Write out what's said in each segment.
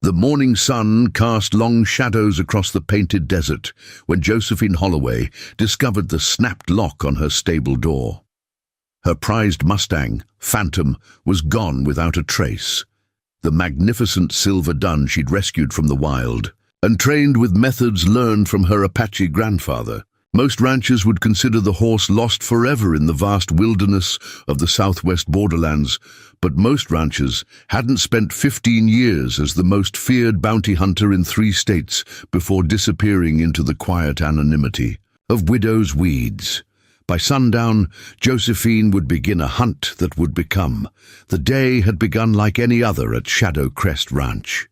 The morning sun cast long shadows across the painted desert when Josephine Holloway discovered the snapped lock on her stable door. Her prized Mustang, Phantom, was gone without a trace. The magnificent silver dun she'd rescued from the wild and trained with methods learned from her Apache grandfather. Most ranchers would consider the horse lost forever in the vast wilderness of the southwest borderlands, but most ranchers hadn't spent 15 years as the most feared bounty hunter in 3 states before disappearing into the quiet anonymity of widow's weeds. By sundown, Josephine would begin a hunt that would become. The day had begun like any other at Shadow Crest Ranch.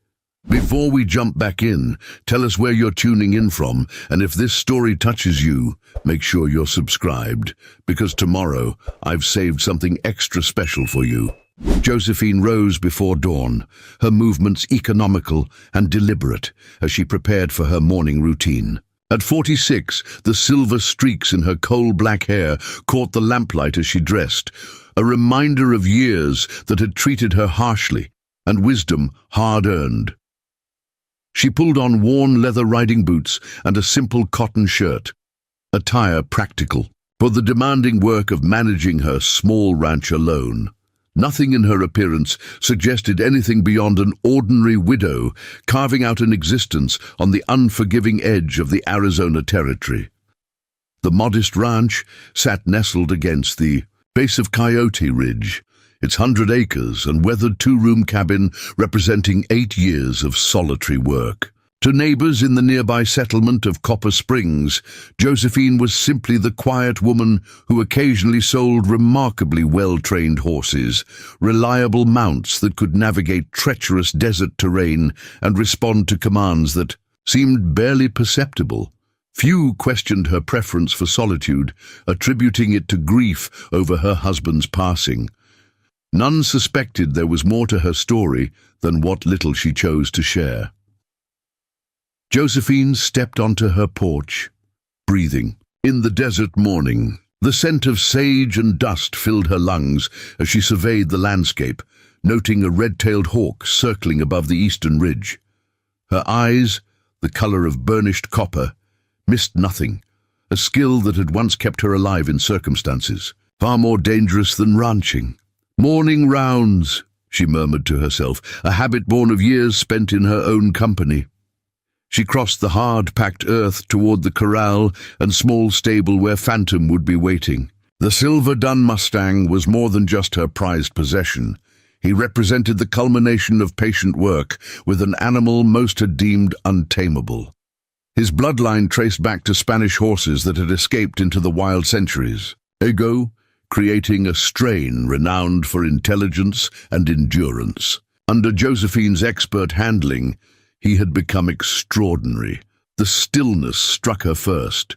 Before we jump back in, tell us where you're tuning in from, and if this story touches you, make sure you're subscribed, because tomorrow I've saved something extra special for you. Josephine rose before dawn, her movements economical and deliberate as she prepared for her morning routine. At 46, the silver streaks in her coal-black hair caught the lamplight as she dressed, a reminder of years that had treated her harshly and wisdom hard-earned. She pulled on worn leather riding boots and a simple cotton shirt, attire practical for the demanding work of managing her small ranch alone. Nothing in her appearance suggested anything beyond an ordinary widow carving out an existence on the unforgiving edge of the Arizona territory. The modest ranch sat nestled against the base of Coyote Ridge, its 100 acres and weathered 2-room cabin representing 8 years of solitary work. To neighbors in the nearby settlement of Copper Springs, Josephine was simply the quiet woman who occasionally sold remarkably well-trained horses, reliable mounts that could navigate treacherous desert terrain and respond to commands that seemed barely perceptible. Few questioned her preference for solitude, attributing it to grief over her husband's passing. None suspected there was more to her story than what little she chose to share. Josephine stepped onto her porch, breathing. In the desert morning, the scent of sage and dust filled her lungs as she surveyed the landscape, noting a red-tailed hawk circling above the eastern ridge. Her eyes, the color of burnished copper, missed nothing, a skill that had once kept her alive in circumstances far more dangerous than ranching. "Morning rounds," she murmured to herself, a habit born of years spent in her own company. She crossed the hard-packed earth toward the corral and small stable where Phantom would be waiting. The silver dun Mustang was more than just her prized possession. He represented the culmination of patient work with an animal most had deemed untamable. His bloodline traced back to Spanish horses that had escaped into the wild centuries ago, creating a strain renowned for intelligence and endurance. Under Josephine's expert handling, he had become extraordinary. The stillness struck her first.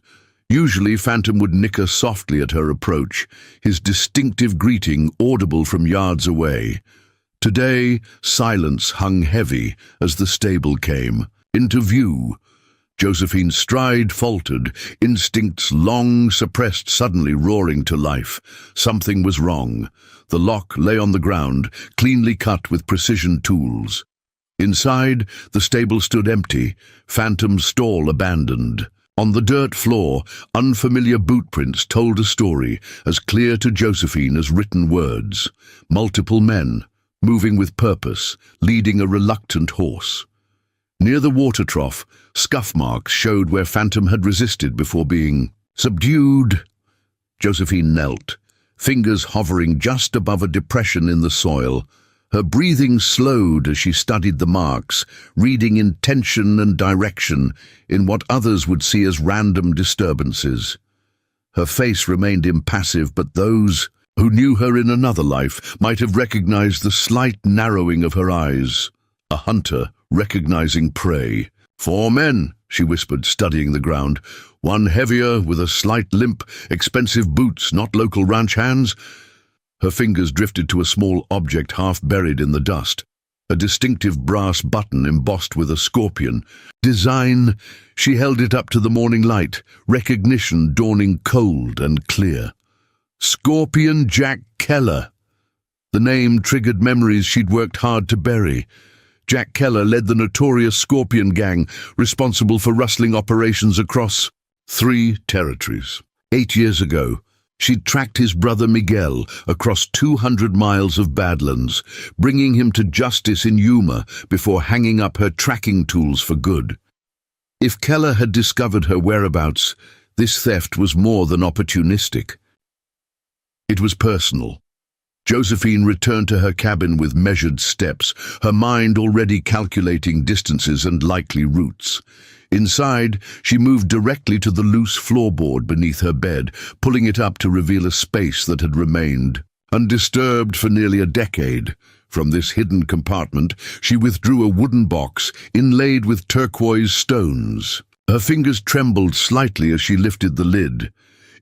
Usually, Phantom would nicker softly at her approach, his distinctive greeting audible from yards away. Today, silence hung heavy as the stable came into view. Josephine's stride faltered, instincts long suppressed suddenly roaring to life. Something was wrong. The lock lay on the ground, cleanly cut with precision tools. Inside, the stable stood empty, Phantom's stall abandoned. On the dirt floor, unfamiliar boot prints told a story as clear to Josephine as written words. Multiple men, moving with purpose, leading a reluctant horse. Near the water trough, scuff marks showed where Phantom had resisted before being subdued. Josephine knelt, fingers hovering just above a depression in the soil. Her breathing slowed as she studied the marks, reading intention and direction in what others would see as random disturbances. Her face remained impassive, but those who knew her in another life might have recognized the slight narrowing of her eyes. A hunter recognizing prey. 4 men, she whispered, studying the ground. 1 heavier, with a slight limp, expensive boots, not local ranch hands. Her fingers drifted to a small object half buried in the dust, a distinctive brass button embossed with a scorpion. Design, she held it up to the morning light, recognition dawning cold and clear. Scorpion Jack Keller. The name triggered memories she'd worked hard to bury. Jack Keller led the notorious Scorpion Gang, responsible for rustling operations across 3 territories. 8 years ago, she'd tracked his brother Miguel across 200 miles of Badlands, bringing him to justice in Yuma before hanging up her tracking tools for good. If Keller had discovered her whereabouts, this theft was more than opportunistic. It was personal. Josephine returned to her cabin with measured steps, her mind already calculating distances and likely routes. Inside, she moved directly to the loose floorboard beneath her bed, pulling it up to reveal a space that had remained undisturbed for nearly a decade. From this hidden compartment, she withdrew a wooden box inlaid with turquoise stones. Her fingers trembled slightly as she lifted the lid.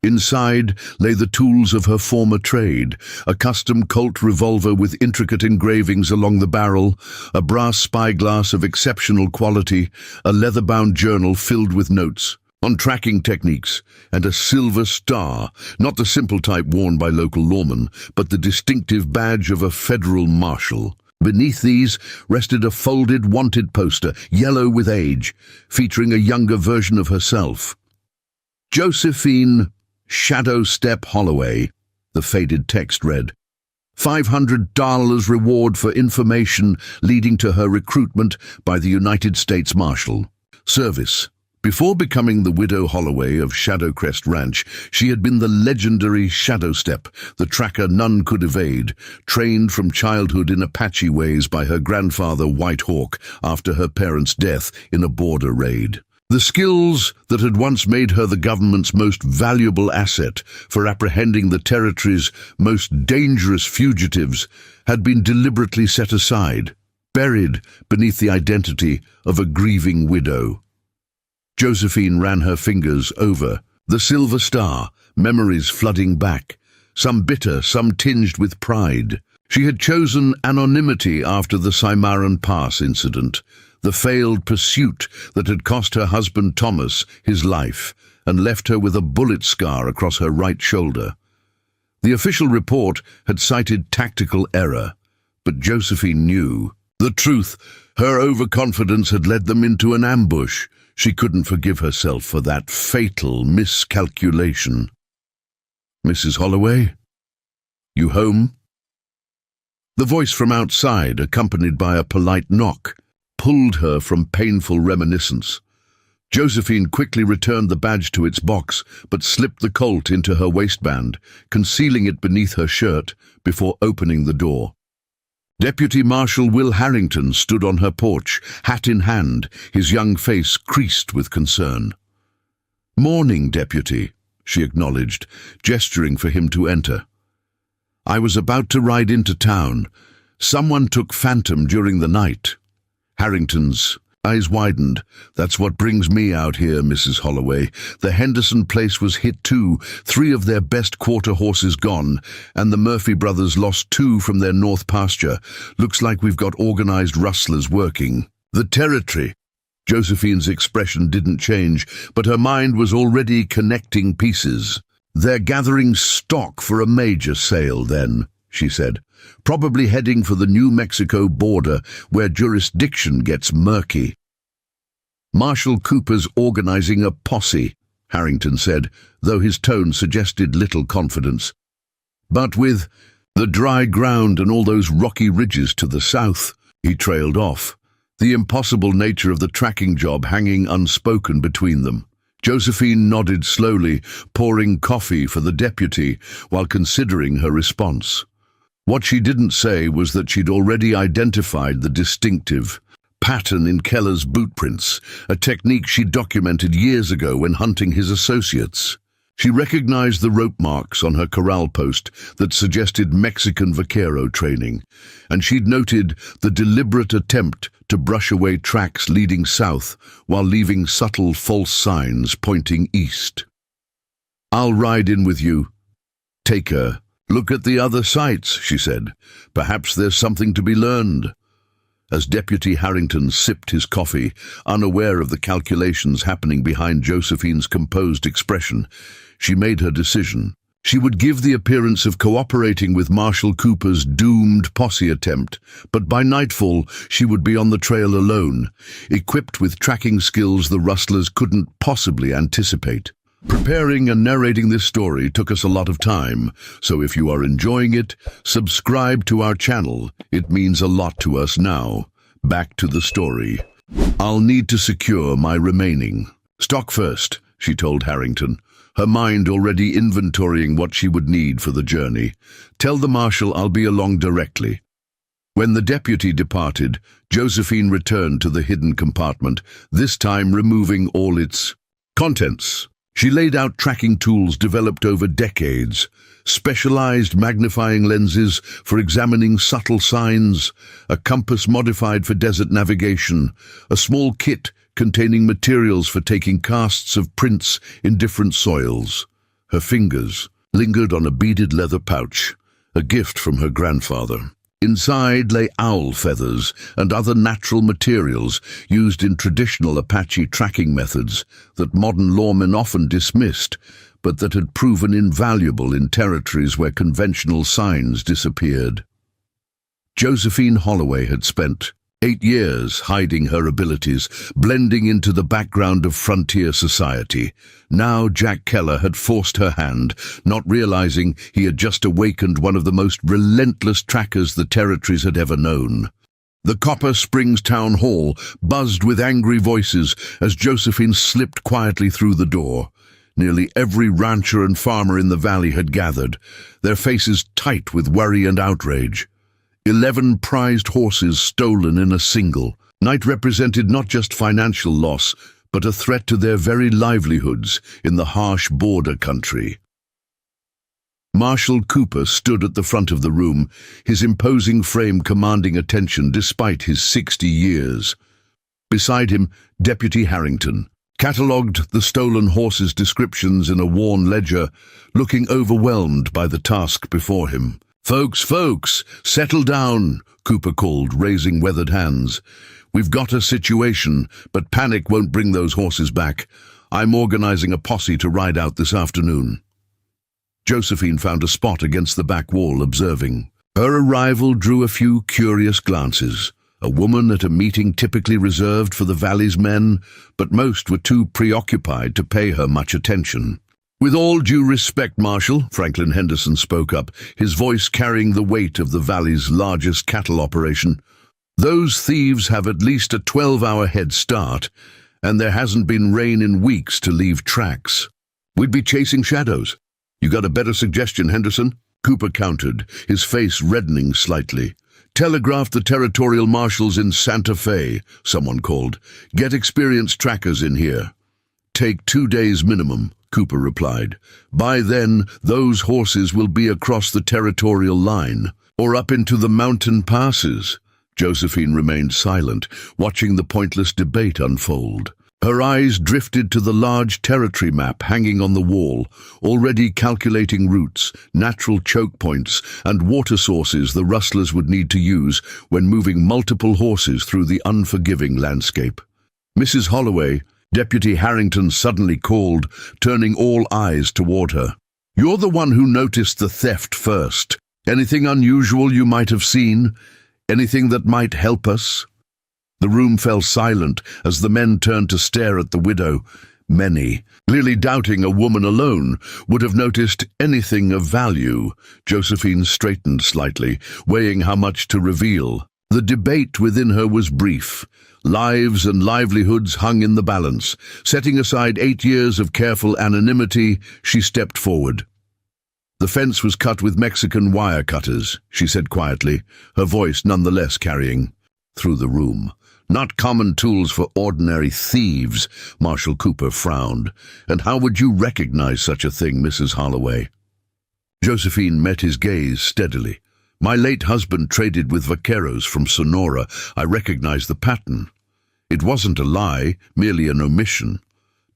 Inside lay the tools of her former trade, a custom Colt revolver with intricate engravings along the barrel, a brass spyglass of exceptional quality, a leather-bound journal filled with notes on tracking techniques, and a silver star, not the simple type worn by local lawmen, but the distinctive badge of a federal marshal. Beneath these rested a folded wanted poster, yellow with age, featuring a younger version of herself. Josephine Shadow Step Holloway, the faded text read. $500 reward for information leading to her recruitment by the United States Marshal Service. Before becoming the widow Holloway of Shadowcrest Ranch, she had been the legendary Shadow Step, the tracker none could evade, trained from childhood in Apache ways by her grandfather White Hawk after her parents' death in a border raid. The skills that had once made her the government's most valuable asset for apprehending the territory's most dangerous fugitives had been deliberately set aside, buried beneath the identity of a grieving widow. Josephine ran her fingers over the silver star, memories flooding back, some bitter, some tinged with pride. She had chosen anonymity after the Cimarron Pass incident, the failed pursuit that had cost her husband Thomas his life and left her with a bullet scar across her right shoulder. The official report had cited tactical error, but Josephine knew the truth. Her overconfidence had led them into an ambush. She couldn't forgive herself for that fatal miscalculation. "Mrs. Holloway? You home?" The voice from outside, accompanied by a polite knock, pulled her from painful reminiscence. Josephine quickly returned the badge to its box, but slipped the Colt into her waistband, concealing it beneath her shirt before opening the door. Deputy Marshal Will Harrington stood on her porch, hat in hand, his young face creased with concern. "Morning, Deputy," she acknowledged, gesturing for him to enter. "I was about to ride into town. Someone took Phantom during the night." Harrington's eyes widened. "That's what brings me out here, Mrs. Holloway. The Henderson place was hit too, 3 of their best quarter horses gone, and the Murphy brothers lost 2 from their north pasture. Looks like we've got organized rustlers working the territory." Josephine's expression didn't change, but her mind was already connecting pieces. "They're gathering stock for a major sale then," she said. "Probably heading for the New Mexico border, where jurisdiction gets murky." "Marshal Cooper's organizing a posse," Harrington said, though his tone suggested little confidence. "But with the dry ground and all those rocky ridges to the south," he trailed off, the impossible nature of the tracking job hanging unspoken between them. Josephine nodded slowly, pouring coffee for the deputy while considering her response. What she didn't say was that she'd already identified the distinctive pattern in Keller's boot prints, a technique she documented years ago when hunting his associates. She recognized the rope marks on her corral post that suggested Mexican vaquero training, and she'd noted the deliberate attempt to brush away tracks leading south while leaving subtle false signs pointing east. "I'll ride in with you. Take her. Look at the other sites," she said. "Perhaps there's something to be learned." As Deputy Harrington sipped his coffee, unaware of the calculations happening behind Josephine's composed expression, she made her decision. She would give the appearance of cooperating with Marshal Cooper's doomed posse attempt, but by nightfall she would be on the trail alone, equipped with tracking skills the rustlers couldn't possibly anticipate. Preparing and narrating this story took us a lot of time, so if you are enjoying it, subscribe to our channel. It means a lot to us now. Back to the story. "I'll need to secure my remaining stock first," she told Harrington, her mind already inventorying what she would need for the journey. "Tell the marshal I'll be along directly." When the deputy departed, Josephine returned to the hidden compartment, this time removing all its contents. She laid out tracking tools developed over decades, specialized magnifying lenses for examining subtle signs, a compass modified for desert navigation, a small kit containing materials for taking casts of prints in different soils. Her fingers lingered on a beaded leather pouch, a gift from her grandfather. Inside lay owl feathers and other natural materials used in traditional Apache tracking methods that modern lawmen often dismissed, but that had proven invaluable in territories where conventional signs disappeared. Josephine Holloway had spent 8 years hiding her abilities, blending into the background of frontier society. Now Jack Keller had forced her hand, not realizing he had just awakened one of the most relentless trackers the territories had ever known. The Copper Springs Town Hall buzzed with angry voices as Josephine slipped quietly through the door. Nearly every rancher and farmer in the valley had gathered, their faces tight with worry and outrage. 11 prized horses stolen in a single night represented not just financial loss, but a threat to their very livelihoods in the harsh border country. Marshal Cooper stood at the front of the room, his imposing frame commanding attention despite his 60 years. Beside him, Deputy Harrington catalogued the stolen horses' descriptions in a worn ledger, looking overwhelmed by the task before him. Folks, settle down," Cooper called, raising weathered hands. "We've got a situation, but panic won't bring those horses back. I'm organizing a posse to ride out this afternoon." Josephine found a spot against the back wall, observing. Her arrival drew a few curious glances. A woman at a meeting typically reserved for the valley's men, but most were too preoccupied to pay her much attention. "With all due respect, Marshal," Franklin Henderson spoke up, his voice carrying the weight of the valley's largest cattle operation, "those thieves have at least a 12-hour head start, and there hasn't been rain in weeks to leave tracks. We'd be chasing shadows." "You got a better suggestion, Henderson?" Cooper countered, his face reddening slightly. "Telegraph the territorial marshals in Santa Fe," someone called. "Get experienced trackers in here." "Take 2 days minimum," Cooper replied. "By then, those horses will be across the territorial line, or up into the mountain passes." Josephine remained silent, watching the pointless debate unfold. Her eyes drifted to the large territory map hanging on the wall, already calculating routes, natural choke points, and water sources the rustlers would need to use when moving multiple horses through the unforgiving landscape. "Mrs. Holloway," Deputy Harrington suddenly called, turning all eyes toward her. "You're the one who noticed the theft first. Anything unusual you might have seen? Anything that might help us?" The room fell silent as the men turned to stare at the widow. Many, clearly doubting a woman alone, would have noticed anything of value. Josephine straightened slightly, weighing how much to reveal. The debate within her was brief. Lives and livelihoods hung in the balance. Setting aside 8 years of careful anonymity, she stepped forward. "The fence was cut with Mexican wire cutters," she said quietly, her voice nonetheless carrying through the room. "Not common tools for ordinary thieves," Marshal Cooper frowned. "And how would you recognize such a thing, Mrs. Holloway?" Josephine met his gaze steadily. "My late husband traded with vaqueros from Sonora. I recognize the pattern." It wasn't a lie, merely an omission.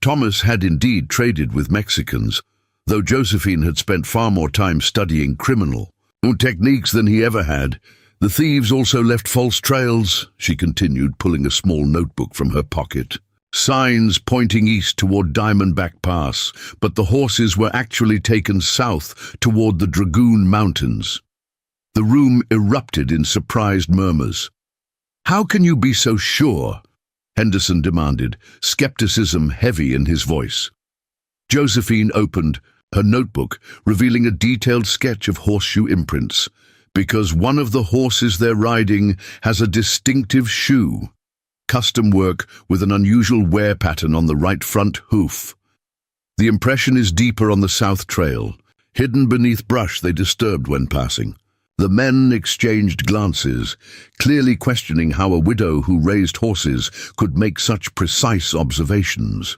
Thomas had indeed traded with Mexicans, though Josephine had spent far more time studying criminal techniques than he ever had. "The thieves also left false trails," she continued, pulling a small notebook from her pocket. Signs pointing east toward Diamondback Pass, but the horses were actually taken south toward the Dragoon Mountains. The room erupted in surprised murmurs. "How can you be so sure?" Henderson demanded, skepticism heavy in his voice. Josephine opened her notebook, revealing a detailed sketch of horseshoe imprints, because one of the horses they're riding has a distinctive shoe. Custom work with an unusual wear pattern on the right front hoof. The impression is deeper on the south trail, hidden beneath brush they disturbed when passing. The men exchanged glances, clearly questioning how a widow who raised horses could make such precise observations.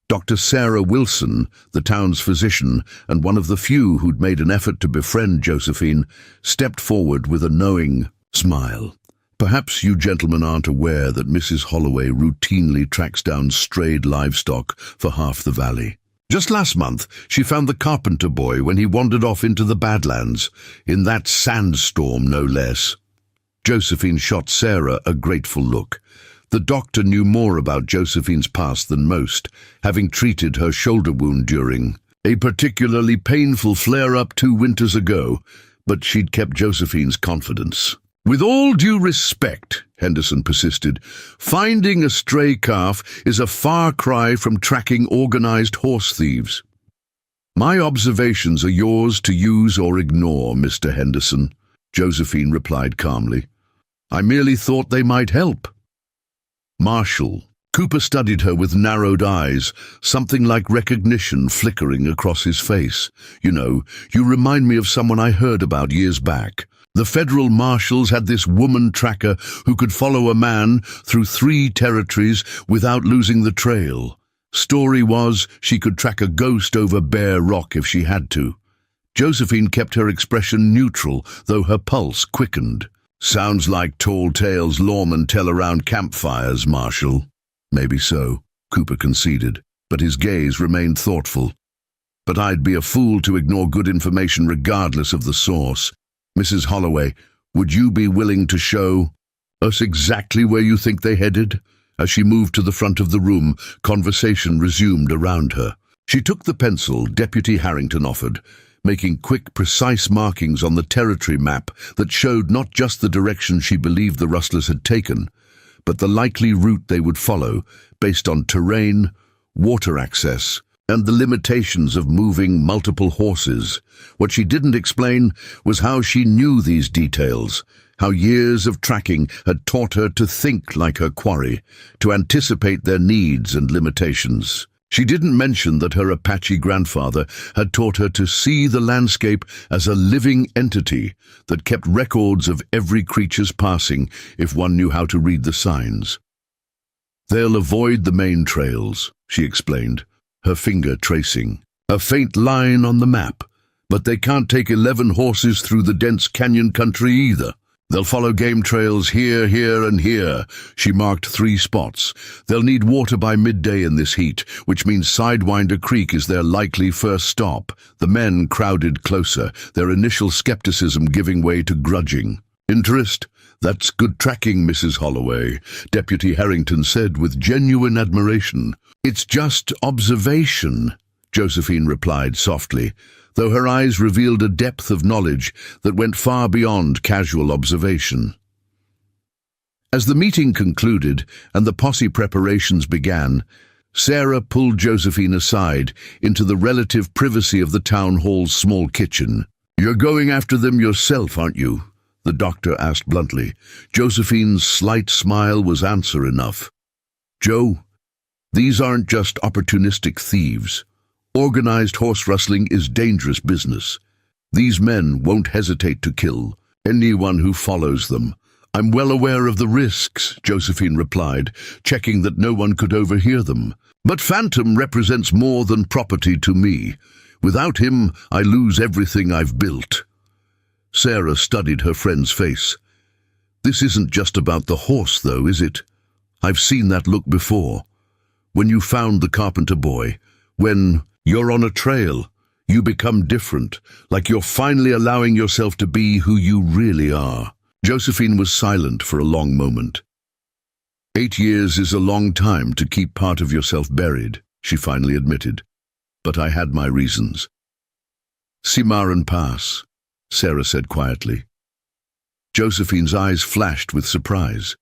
Dr. Sarah Wilson, the town's physician and one of the few who'd made an effort to befriend Josephine, stepped forward with a knowing smile. "Perhaps you gentlemen aren't aware that Mrs. Holloway routinely tracks down strayed livestock for half the valley. Just last month, she found the carpenter boy when he wandered off into the Badlands, in that sandstorm no less." Josephine shot Sarah a grateful look. The doctor knew more about Josephine's past than most, having treated her shoulder wound during a particularly painful flare-up 2 winters ago, but she'd kept Josephine's confidence. "With all due respect," Henderson persisted, "finding a stray calf is a far cry from tracking organized horse thieves." "My observations are yours to use or ignore, Mr. Henderson," Josephine replied calmly. "I merely thought they might help." "Marshall." Cooper studied her with narrowed eyes, something like recognition flickering across his face. You remind me of someone I heard about years back. The federal marshals had this woman tracker who could follow a man through 3 territories without losing the trail. Story was she could track a ghost over bare rock if she had to. Josephine kept her expression neutral, though her pulse quickened. "Sounds like tall tales lawmen tell around campfires, Marshall." "Maybe so," Cooper conceded, but his gaze remained thoughtful. "But I'd be a fool to ignore good information regardless of the source. Mrs. Holloway, would you be willing to show us exactly where you think they headed?" As she moved to the front of the room, conversation resumed around her. She took the pencil Deputy Harrington offered, making quick, precise markings on the territory map that showed not just the direction she believed the rustlers had taken, but the likely route they would follow, based on terrain, water access, and the limitations of moving multiple horses. What she didn't explain was how she knew these details, how years of tracking had taught her to think like her quarry, to anticipate their needs and limitations. She didn't mention that her Apache grandfather had taught her to see the landscape as a living entity that kept records of every creature's passing if one knew how to read the signs. "They'll avoid the main trails," she explained, her finger tracing a faint line on the map, "but they can't take 11 horses through the dense canyon country either. They'll follow game trails here, here, and here." She marked 3 spots. "They'll need water by midday in this heat, which means Sidewinder Creek is their likely first stop." The men crowded closer, their initial skepticism giving way to grudging interest. "That's good tracking, Mrs. Holloway," Deputy Harrington said with genuine admiration. "It's just observation," Josephine replied softly, though her eyes revealed a depth of knowledge that went far beyond casual observation. As the meeting concluded and the posse preparations began, Sarah pulled Josephine aside into the relative privacy of the town hall's small kitchen. "You're going after them yourself, aren't you?" the doctor asked bluntly. Josephine's slight smile was answer enough. "Joe, these aren't just opportunistic thieves. Organized horse rustling is dangerous business. These men won't hesitate to kill anyone who follows them." "I'm well aware of the risks," Josephine replied, checking that no one could overhear them. "But Phantom represents more than property to me. Without him, I lose everything I've built." Sarah studied her friend's face. "This isn't just about the horse, though, is it? I've seen that look before. When you found the carpenter boy, when you're on a trail, you become different, like you're finally allowing yourself to be who you really are." Josephine was silent for a long moment. 8 years is a long time to keep part of yourself buried, she finally admitted. But I had my reasons. Cimarron Pass, Sarah said quietly. Josephine's eyes flashed with surprise.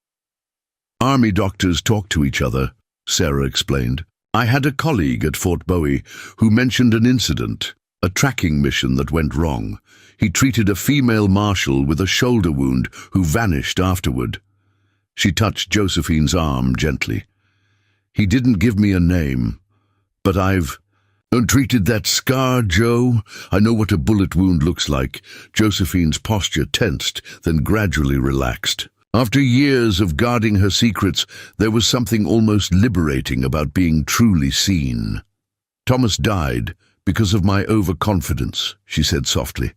Army doctors talk to each other, Sarah explained. I had a colleague at Fort Bowie who mentioned an incident, a tracking mission that went wrong. He treated a female marshal with a shoulder wound who vanished afterward. She touched Josephine's arm gently. He didn't give me a name, but I've treated that scar, Joe. I know what a bullet wound looks like. Josephine's posture tensed, then gradually relaxed. After years of guarding her secrets, there was something almost liberating about being truly seen. Thomas died because of my overconfidence, she said softly.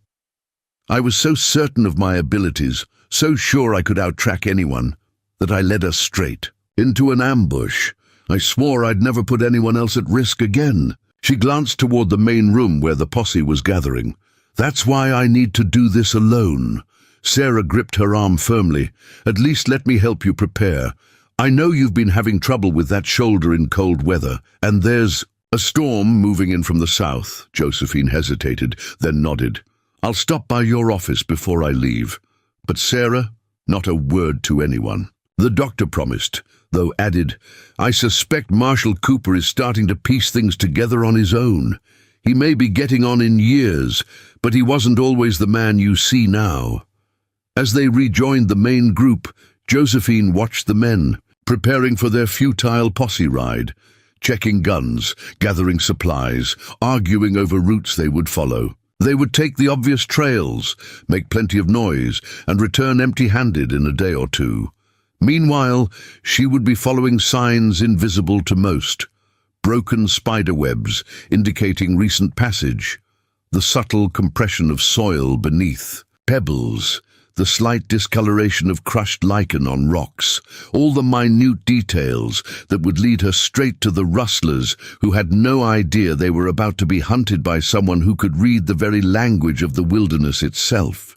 I was so certain of my abilities, so sure I could out-track anyone, that I led us straight into an ambush. I swore I'd never put anyone else at risk again. She glanced toward the main room where the posse was gathering. That's why I need to do this alone. Sarah gripped her arm firmly. At least let me help you prepare. I know you've been having trouble with that shoulder in cold weather, and there's a storm moving in from the south. Josephine hesitated, then nodded. I'll stop by your office before I leave. But Sarah, not a word to anyone. The doctor promised, though added, I suspect Marshal Cooper is starting to piece things together on his own. He may be getting on in years, but he wasn't always the man you see now. As they rejoined the main group, Josephine watched the men, preparing for their futile posse ride, checking guns, gathering supplies, arguing over routes they would follow. They would take the obvious trails, make plenty of noise, and return empty-handed in a day or two. Meanwhile, she would be following signs invisible to most. Broken spider webs indicating recent passage, the subtle compression of soil beneath, pebbles, the slight discoloration of crushed lichen on rocks, all the minute details that would lead her straight to the rustlers who had no idea they were about to be hunted by someone who could read the very language of the wilderness itself.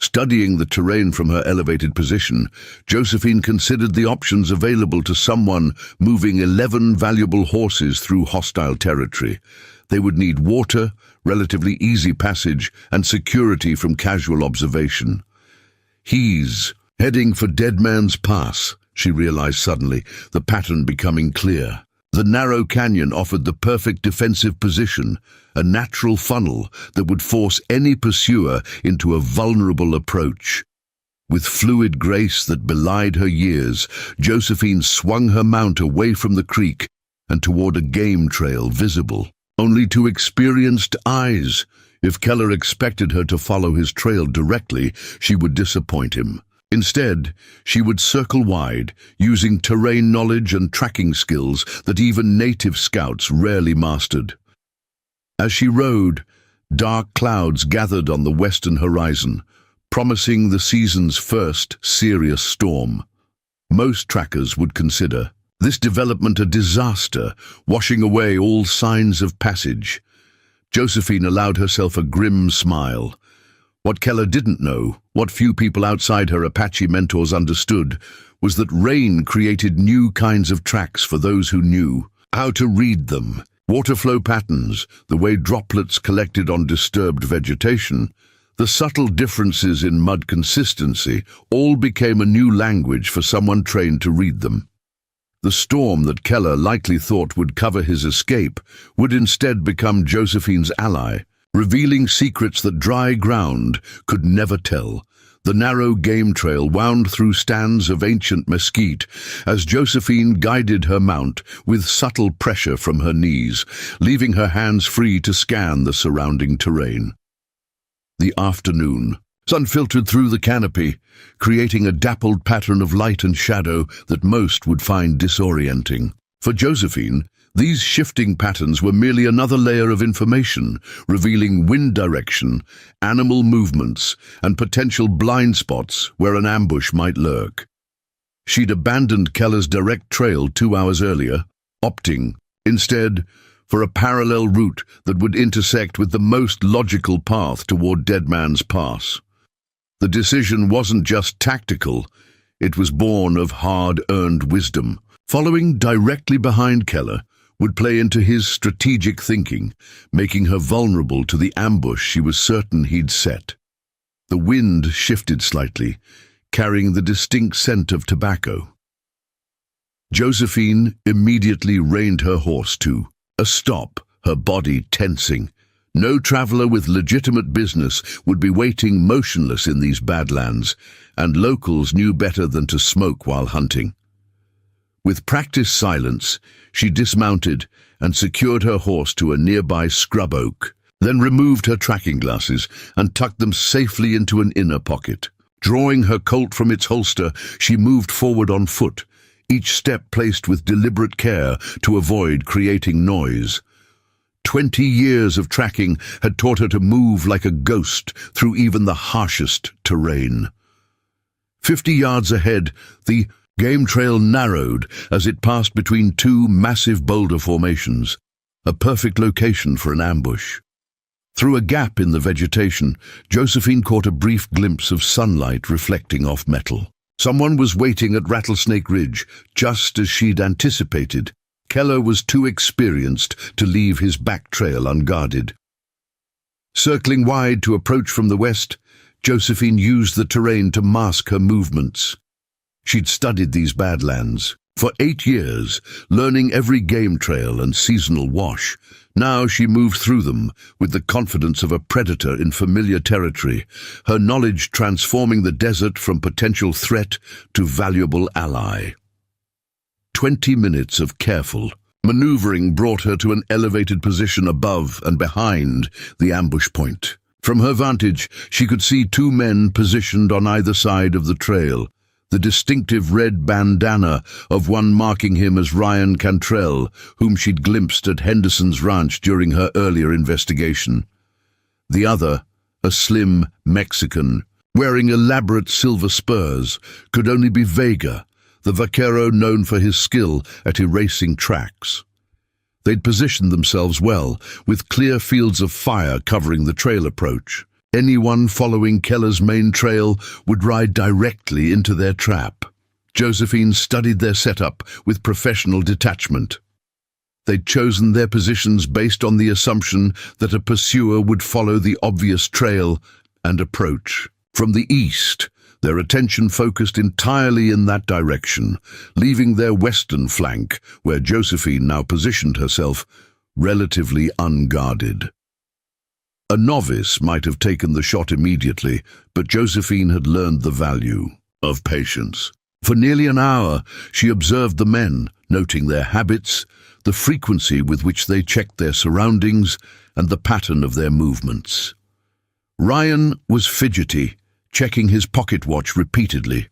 Studying the terrain from her elevated position, Josephine considered the options available to someone moving 11 valuable horses through hostile territory. They would need water, relatively easy passage, and security from casual observation. He's heading for Dead Man's Pass, she realized suddenly, the pattern becoming clear. The narrow canyon offered the perfect defensive position, a natural funnel that would force any pursuer into a vulnerable approach. With fluid grace that belied her years, Josephine swung her mount away from the creek and toward a game trail visible only to experienced eyes. If Keller expected her to follow his trail directly, she would disappoint him. Instead, she would circle wide, using terrain knowledge and tracking skills that even native scouts rarely mastered. As she rode, dark clouds gathered on the western horizon, promising the season's first serious storm. Most trackers would consider this development a disaster, washing away all signs of passage. Josephine allowed herself a grim smile. What Keller didn't know, what few people outside her Apache mentors understood, was that rain created new kinds of tracks for those who knew how to read them. Water flow patterns, the way droplets collected on disturbed vegetation, the subtle differences in mud consistency, all became a new language for someone trained to read them. The storm that Keller likely thought would cover his escape would instead become Josephine's ally, revealing secrets that dry ground could never tell. The narrow game trail wound through stands of ancient mesquite as Josephine guided her mount with subtle pressure from her knees, leaving her hands free to scan the surrounding terrain. The afternoon sun filtered through the canopy, creating a dappled pattern of light and shadow that most would find disorienting. For Josephine, these shifting patterns were merely another layer of information, revealing wind direction, animal movements, and potential blind spots where an ambush might lurk. She'd abandoned Keller's direct trail 2 hours earlier, opting, instead, for a parallel route that would intersect with the most logical path toward Dead Man's Pass. The decision wasn't just tactical, It was born of hard-earned wisdom. Following directly behind Keller would play into his strategic thinking, making her vulnerable to the ambush she was certain he'd set. The wind shifted slightly, carrying the distinct scent of tobacco. Josephine immediately reined her horse to a stop, her body tensing. No traveler with legitimate business would be waiting motionless in these badlands, and locals knew better than to smoke while hunting. With practiced silence, she dismounted and secured her horse to a nearby scrub oak, then removed her tracking glasses and tucked them safely into an inner pocket. Drawing her Colt from its holster, she moved forward on foot, each step placed with deliberate care to avoid creating noise. 20 years of tracking had taught her to move like a ghost through even the harshest terrain. 50 yards ahead, the game trail narrowed as it passed between two massive boulder formations, a perfect location for an ambush. Through a gap in the vegetation, Josephine caught a brief glimpse of sunlight reflecting off metal. Someone was waiting at Rattlesnake Ridge, just as she'd anticipated. Keller was too experienced to leave his back trail unguarded. Circling wide to approach from the west, Josephine used the terrain to mask her movements. She'd studied these badlands for 8 years, learning every game trail and seasonal wash. Now she moved through them with the confidence of a predator in familiar territory, her knowledge transforming the desert from potential threat to valuable ally. 20 minutes of careful maneuvering brought her to an elevated position above and behind the ambush point. From her vantage, she could see two men positioned on either side of the trail, the distinctive red bandana of one marking him as Ryan Cantrell, whom she'd glimpsed at Henderson's ranch during her earlier investigation. The other, a slim Mexican, wearing elaborate silver spurs, could only be Vega, the vaquero known for his skill at erasing tracks. They'd positioned themselves well, with clear fields of fire covering the trail approach. Anyone following Keller's main trail would ride directly into their trap. Josephine studied their setup with professional detachment. They'd chosen their positions based on the assumption that a pursuer would follow the obvious trail and approach. From the east, their attention focused entirely in that direction, leaving their western flank, where Josephine now positioned herself, relatively unguarded. A novice might have taken the shot immediately, but Josephine had learned the value of patience. For nearly an hour, she observed the men, noting their habits, the frequency with which they checked their surroundings, and the pattern of their movements. Ryan was fidgety, checking his pocket watch repeatedly.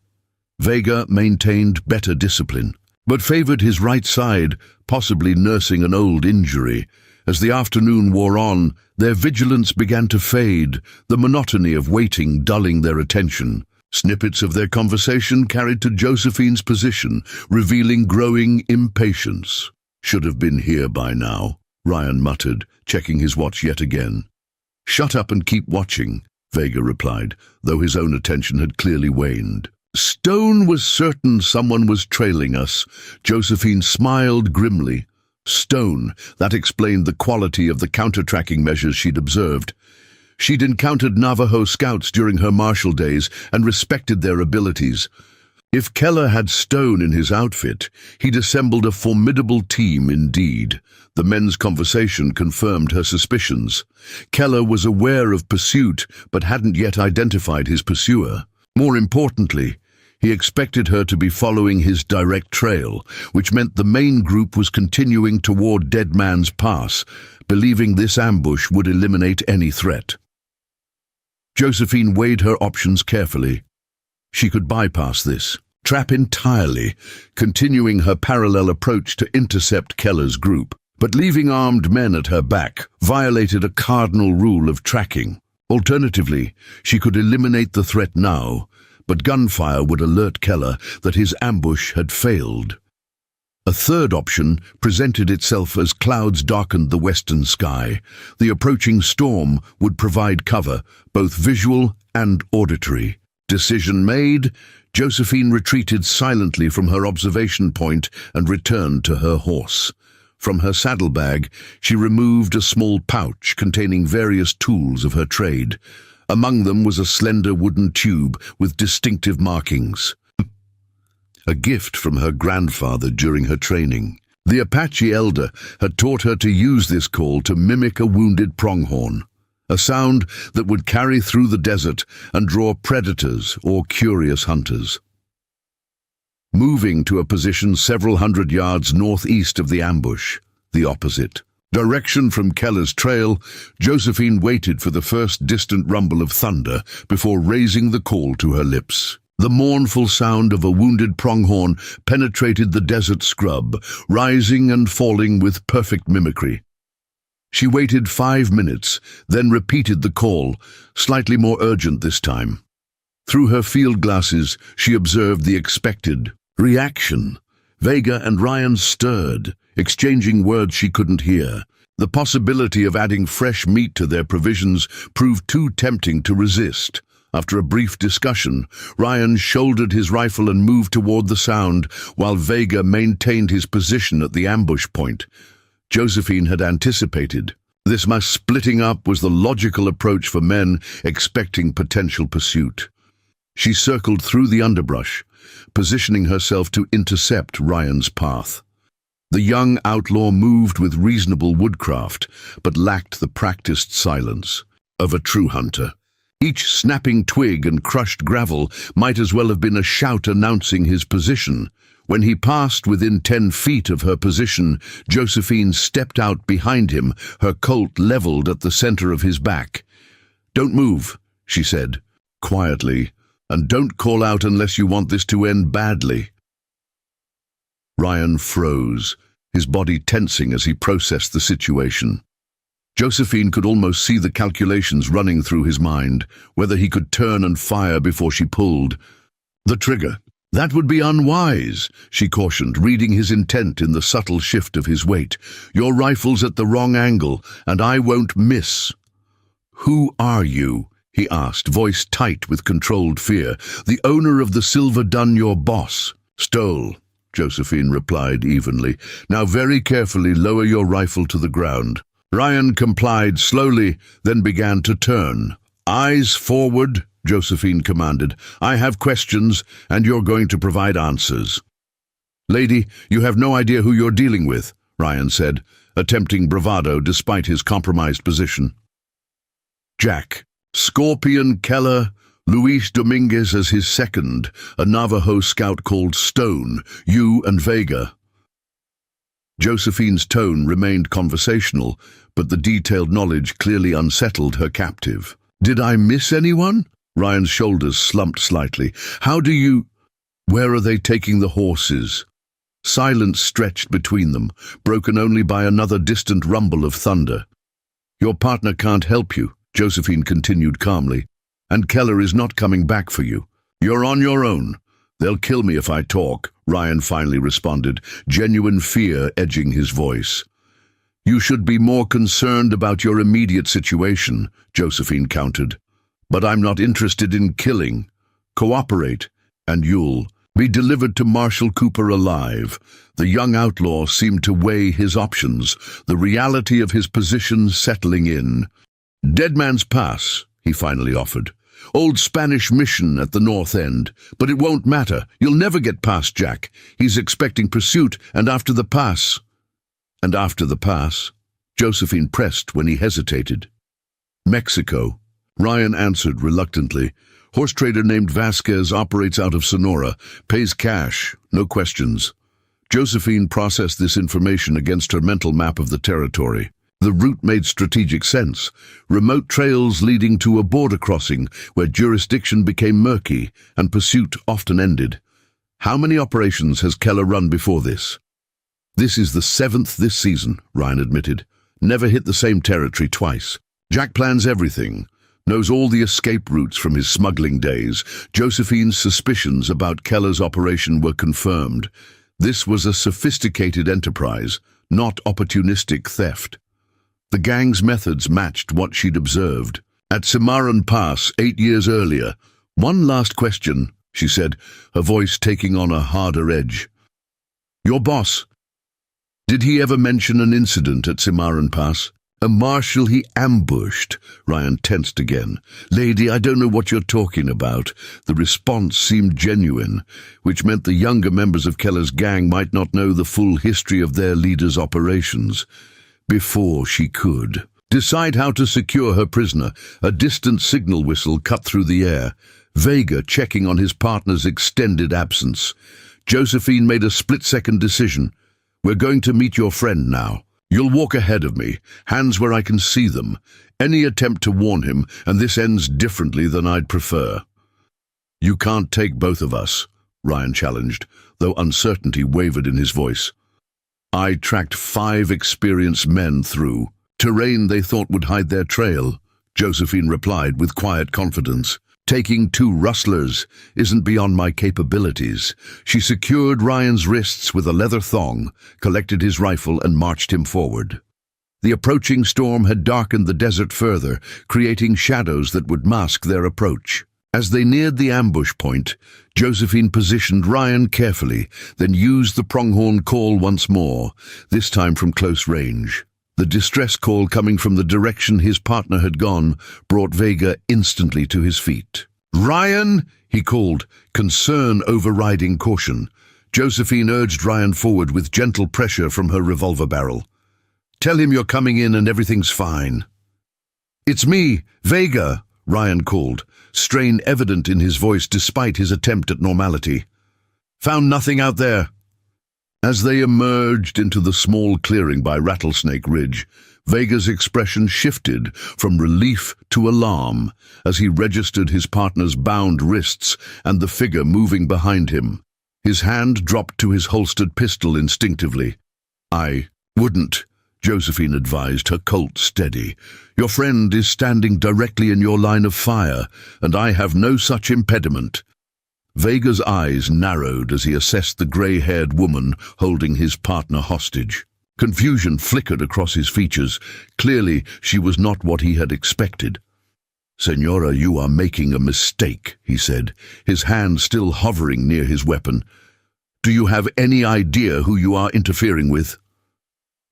Vega maintained better discipline, but favored his right side, possibly nursing an old injury. As the afternoon wore on, their vigilance began to fade, the monotony of waiting dulling their attention. Snippets of their conversation carried to Josephine's position, revealing growing impatience. "Should have been here by now," Ryan muttered, checking his watch yet again. "Shut up and keep watching," Vega replied, though his own attention had clearly waned. Stone was certain someone was trailing us. Josephine smiled grimly. Stone, that explained the quality of the counter-tracking measures she'd observed. She'd encountered Navajo scouts during her martial days and respected their abilities. If Keller had Stone in his outfit, he'd assembled a formidable team indeed. The men's conversation confirmed her suspicions. Keller was aware of pursuit, but hadn't yet identified his pursuer. More importantly, he expected her to be following his direct trail, which meant the main group was continuing toward Dead Man's Pass, believing this ambush would eliminate any threat. Josephine weighed her options carefully. She could bypass this trap entirely, continuing her parallel approach to intercept Keller's group, but leaving armed men at her back violated a cardinal rule of tracking. Alternatively, she could eliminate the threat now, but gunfire would alert Keller that his ambush had failed. A third option presented itself as clouds darkened the western sky. The approaching storm would provide cover, both visual and auditory. Decision made, Josephine retreated silently from her observation point and returned to her horse. From her saddlebag, she removed a small pouch containing various tools of her trade. Among them was a slender wooden tube with distinctive markings. A gift from her grandfather during her training. The Apache elder had taught her to use this call to mimic a wounded pronghorn, a sound that would carry through the desert and draw predators or curious hunters. Moving to a position several hundred yards northeast of the ambush, the opposite direction from Keller's trail, Josephine waited for the first distant rumble of thunder before raising the call to her lips. The mournful sound of a wounded pronghorn penetrated the desert scrub, rising and falling with perfect mimicry. She waited 5 minutes, then repeated the call, slightly more urgent this time. Through her field glasses, she observed the expected reaction. Vega and Ryan stirred, exchanging words she couldn't hear. The possibility of adding fresh meat to their provisions proved too tempting to resist. After a brief discussion, Ryan shouldered his rifle and moved toward the sound, while Vega maintained his position at the ambush point. Josephine had anticipated this mass splitting up was the logical approach for men expecting potential pursuit. She circled through the underbrush, positioning herself to intercept Ryan's path. The young outlaw moved with reasonable woodcraft, but lacked the practiced silence of a true hunter. Each snapping twig and crushed gravel might as well have been a shout announcing his position. When he passed within 10 feet of her position, Josephine stepped out behind him, her Colt leveled at the center of his back. "Don't move," she said, quietly, "and don't call out unless you want this to end badly." Ryan froze, his body tensing as he processed the situation. Josephine could almost see the calculations running through his mind, whether he could turn and fire before she pulled the trigger. "That would be unwise," she cautioned, reading his intent in the subtle shift of his weight. "Your rifle's at the wrong angle, and I won't miss." "Who are you?" he asked, voice tight with controlled fear. "The owner of the silver dun your boss." "Stole," Josephine replied evenly. "Now very carefully lower your rifle to the ground." Ryan complied slowly, then began to turn. "Eyes forward," Josephine commanded. "I have questions, and you're going to provide answers." "Lady, you have no idea who you're dealing with," Ryan said, attempting bravado despite his compromised position. "Jack, Scorpion Keller, Luis Dominguez as his second, a Navajo scout called Stone, you and Vega." Josephine's tone remained conversational, but the detailed knowledge clearly unsettled her captive. "Did I miss anyone?" Ryan's shoulders slumped slightly. "How do you—" "Where are they taking the horses?" Silence stretched between them, broken only by another distant rumble of thunder. "Your partner can't help you," Josephine continued calmly, "and Keller is not coming back for you. You're on your own." "They'll kill me if I talk," Ryan finally responded, genuine fear edging his voice. "You should be more concerned about your immediate situation," Josephine countered. "But I'm not interested in killing. Cooperate, and you'll be delivered to Marshal Cooper alive." The young outlaw seemed to weigh his options, the reality of his position settling in. "Dead Man's Pass," he finally offered. "Old Spanish mission at the north end. But it won't matter. You'll never get past Jack. He's expecting pursuit, and after the pass." "And after the pass?" Josephine pressed when he hesitated. "Mexico," Ryan answered reluctantly. "Horse trader named Vasquez operates out of Sonora, pays cash, no questions." Josephine processed this information against her mental map of the territory. The route made strategic sense. Remote trails leading to a border crossing where jurisdiction became murky and pursuit often ended. "How many operations has Keller run before this?" "This is the 7th this season," Ryan admitted. "Never hit the same territory twice. Jack plans everything, knows all the escape routes from his smuggling days." Josephine's suspicions about Keller's operation were confirmed. This was a sophisticated enterprise, not opportunistic theft. The gang's methods matched what she'd observed at Cimarron Pass 8 years earlier. "One last question," she said, her voice taking on a harder edge. Your boss. Did he ever mention an incident at Cimarron Pass? A marshal he ambushed. Ryan tensed again. Lady, I don't know what you're talking about. The response seemed genuine, which meant the younger members of Keller's gang might not know the full history of their leader's operations. Before she could decide how to secure her prisoner, a distant signal whistle cut through the air, Vega checking on his partner's extended absence. Josephine made a split-second decision. We're going to meet your friend now. You'll walk ahead of me, hands where I can see them. Any attempt to warn him, and this ends differently than I'd prefer. You can't take both of us, Ryan challenged, though uncertainty wavered in his voice. I tracked 5 experienced men through terrain they thought would hide their trail, Josephine replied with quiet confidence. Taking 2 rustlers isn't beyond my capabilities. She secured Ryan's wrists with a leather thong, collected his rifle and marched him forward. The approaching storm had darkened the desert further, creating shadows that would mask their approach. As they neared the ambush point, Josephine positioned Ryan carefully, then used the pronghorn call once more, this time from close range. The distress call coming from the direction his partner had gone brought Vega instantly to his feet. Ryan, he called, concern overriding caution. Josephine urged Ryan forward with gentle pressure from her revolver barrel. Tell him you're coming in and everything's fine. It's me, Vega, Ryan called, strain evident in his voice despite his attempt at normality. Found nothing out there. As they emerged into the small clearing by Rattlesnake Ridge, Vega's expression shifted from relief to alarm as he registered his partner's bound wrists and the figure moving behind him. His hand dropped to his holstered pistol instinctively. I wouldn't, Josephine advised, her Colt steady. Your friend is standing directly in your line of fire, and I have no such impediment. Vega's eyes narrowed as he assessed the grey-haired woman holding his partner hostage. Confusion flickered across his features. Clearly, she was not what he had expected. Senora, you are making a mistake, he said, his hand still hovering near his weapon. Do you have any idea who you are interfering with?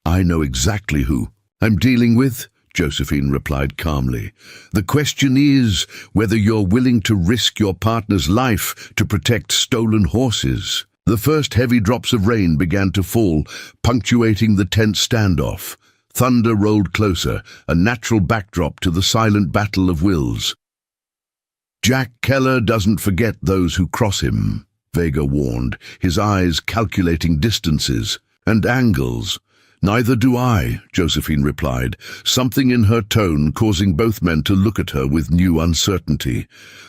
I know exactly who I'm dealing with, Josephine replied calmly. The question is whether you're willing to risk your partner's life to protect stolen horses. The first heavy drops of rain began to fall, punctuating the tense standoff. Thunder rolled closer, a natural backdrop to the silent battle of wills. Jack Keller doesn't forget those who cross him, Vega warned, his eyes calculating distances and angles. Neither do I, Josephine replied, something in her tone causing both men to look at her with new uncertainty.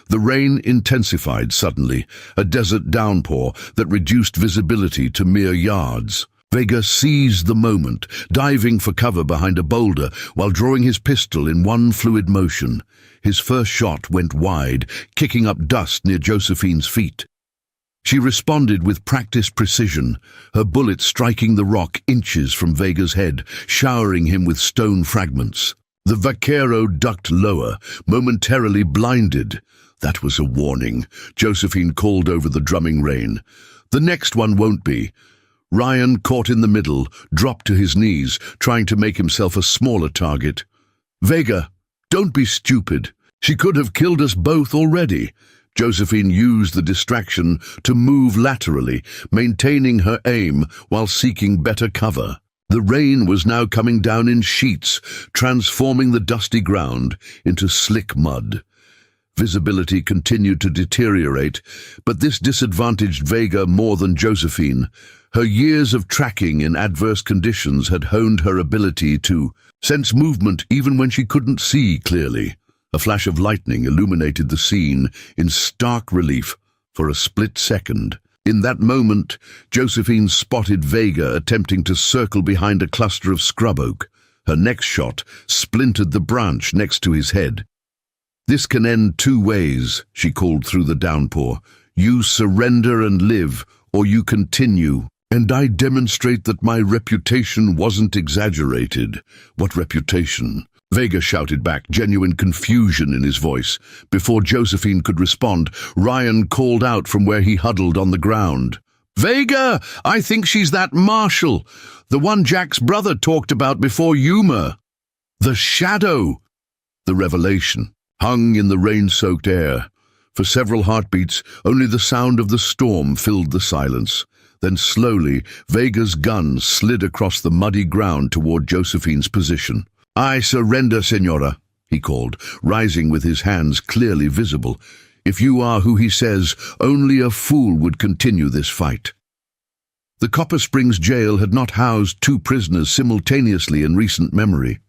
The rain intensified suddenly, a desert downpour that reduced visibility to mere yards. Vega seized the moment, diving for cover behind a boulder while drawing his pistol in one fluid motion. His first shot went wide, kicking up dust near Josephine's feet. She responded with practiced precision, her bullet striking the rock inches from Vega's head, showering him with stone fragments. The vaquero ducked lower, momentarily blinded. That was a warning, Josephine called over the drumming rain. The next one won't be. Ryan, caught in the middle, dropped to his knees, trying to make himself a smaller target. Vega, don't be stupid. She could have killed us both already. Josephine used the distraction to move laterally, maintaining her aim while seeking better cover. The rain was now coming down in sheets, transforming the dusty ground into slick mud. Visibility continued to deteriorate, but this disadvantaged Vega more than Josephine. Her years of tracking in adverse conditions had honed her ability to sense movement even when she couldn't see clearly. A flash of lightning illuminated the scene in stark relief for a split second. In that moment, Josephine spotted Vega attempting to circle behind a cluster of scrub oak. Her next shot splintered the branch next to his head. This can end 2 ways, she called through the downpour. You surrender and live, or you continue. And I demonstrate that my reputation wasn't exaggerated. What reputation? Vega shouted back, genuine confusion in his voice. Before Josephine could respond, Ryan called out from where he huddled on the ground. "Vega, I think she's that Marshall, the one Jack's brother talked about before Yuma." The shadow! The revelation hung in the rain-soaked air. For several heartbeats, only the sound of the storm filled the silence. Then slowly, Vega's gun slid across the muddy ground toward Josephine's position. "I surrender, Senora," he called, rising with his hands clearly visible. "If you are who he says, only a fool would continue this fight." The Copper Springs jail had not housed two prisoners simultaneously in recent memory.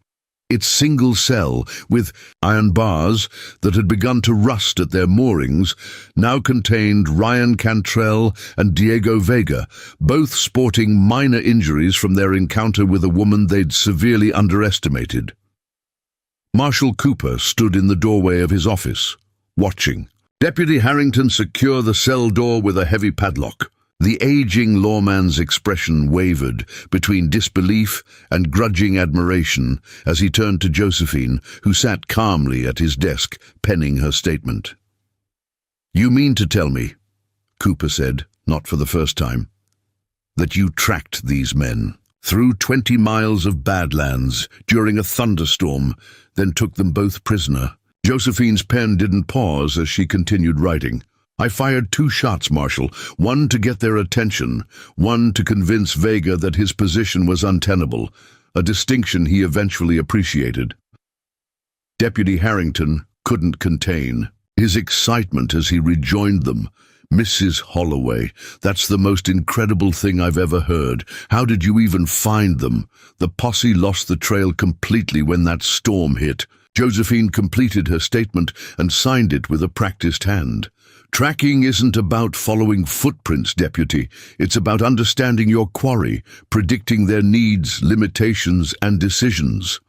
Its single cell, with iron bars that had begun to rust at their moorings, now contained Ryan Cantrell and Diego Vega, both sporting minor injuries from their encounter with a woman they'd severely underestimated. Marshal Cooper stood in the doorway of his office, watching. Deputy Harrington secured the cell door with a heavy padlock. The aging lawman's expression wavered between disbelief and grudging admiration as he turned to Josephine, who sat calmly at his desk, penning her statement. "You mean to tell me," Cooper said, not for the first time, "that you tracked these men through 20 miles of Badlands during a thunderstorm, then took them both prisoner?" Josephine's pen didn't pause as she continued writing. "I fired 2 shots, Marshal, one to get their attention, one to convince Vega that his position was untenable, a distinction he eventually appreciated." Deputy Harrington couldn't contain his excitement as he rejoined them. "Mrs. Holloway, that's the most incredible thing I've ever heard. How did you even find them? The posse lost the trail completely when that storm hit." Josephine completed her statement and signed it with a practiced hand. "Tracking isn't about following footprints, Deputy. It's about understanding your quarry, predicting their needs, limitations, and decisions."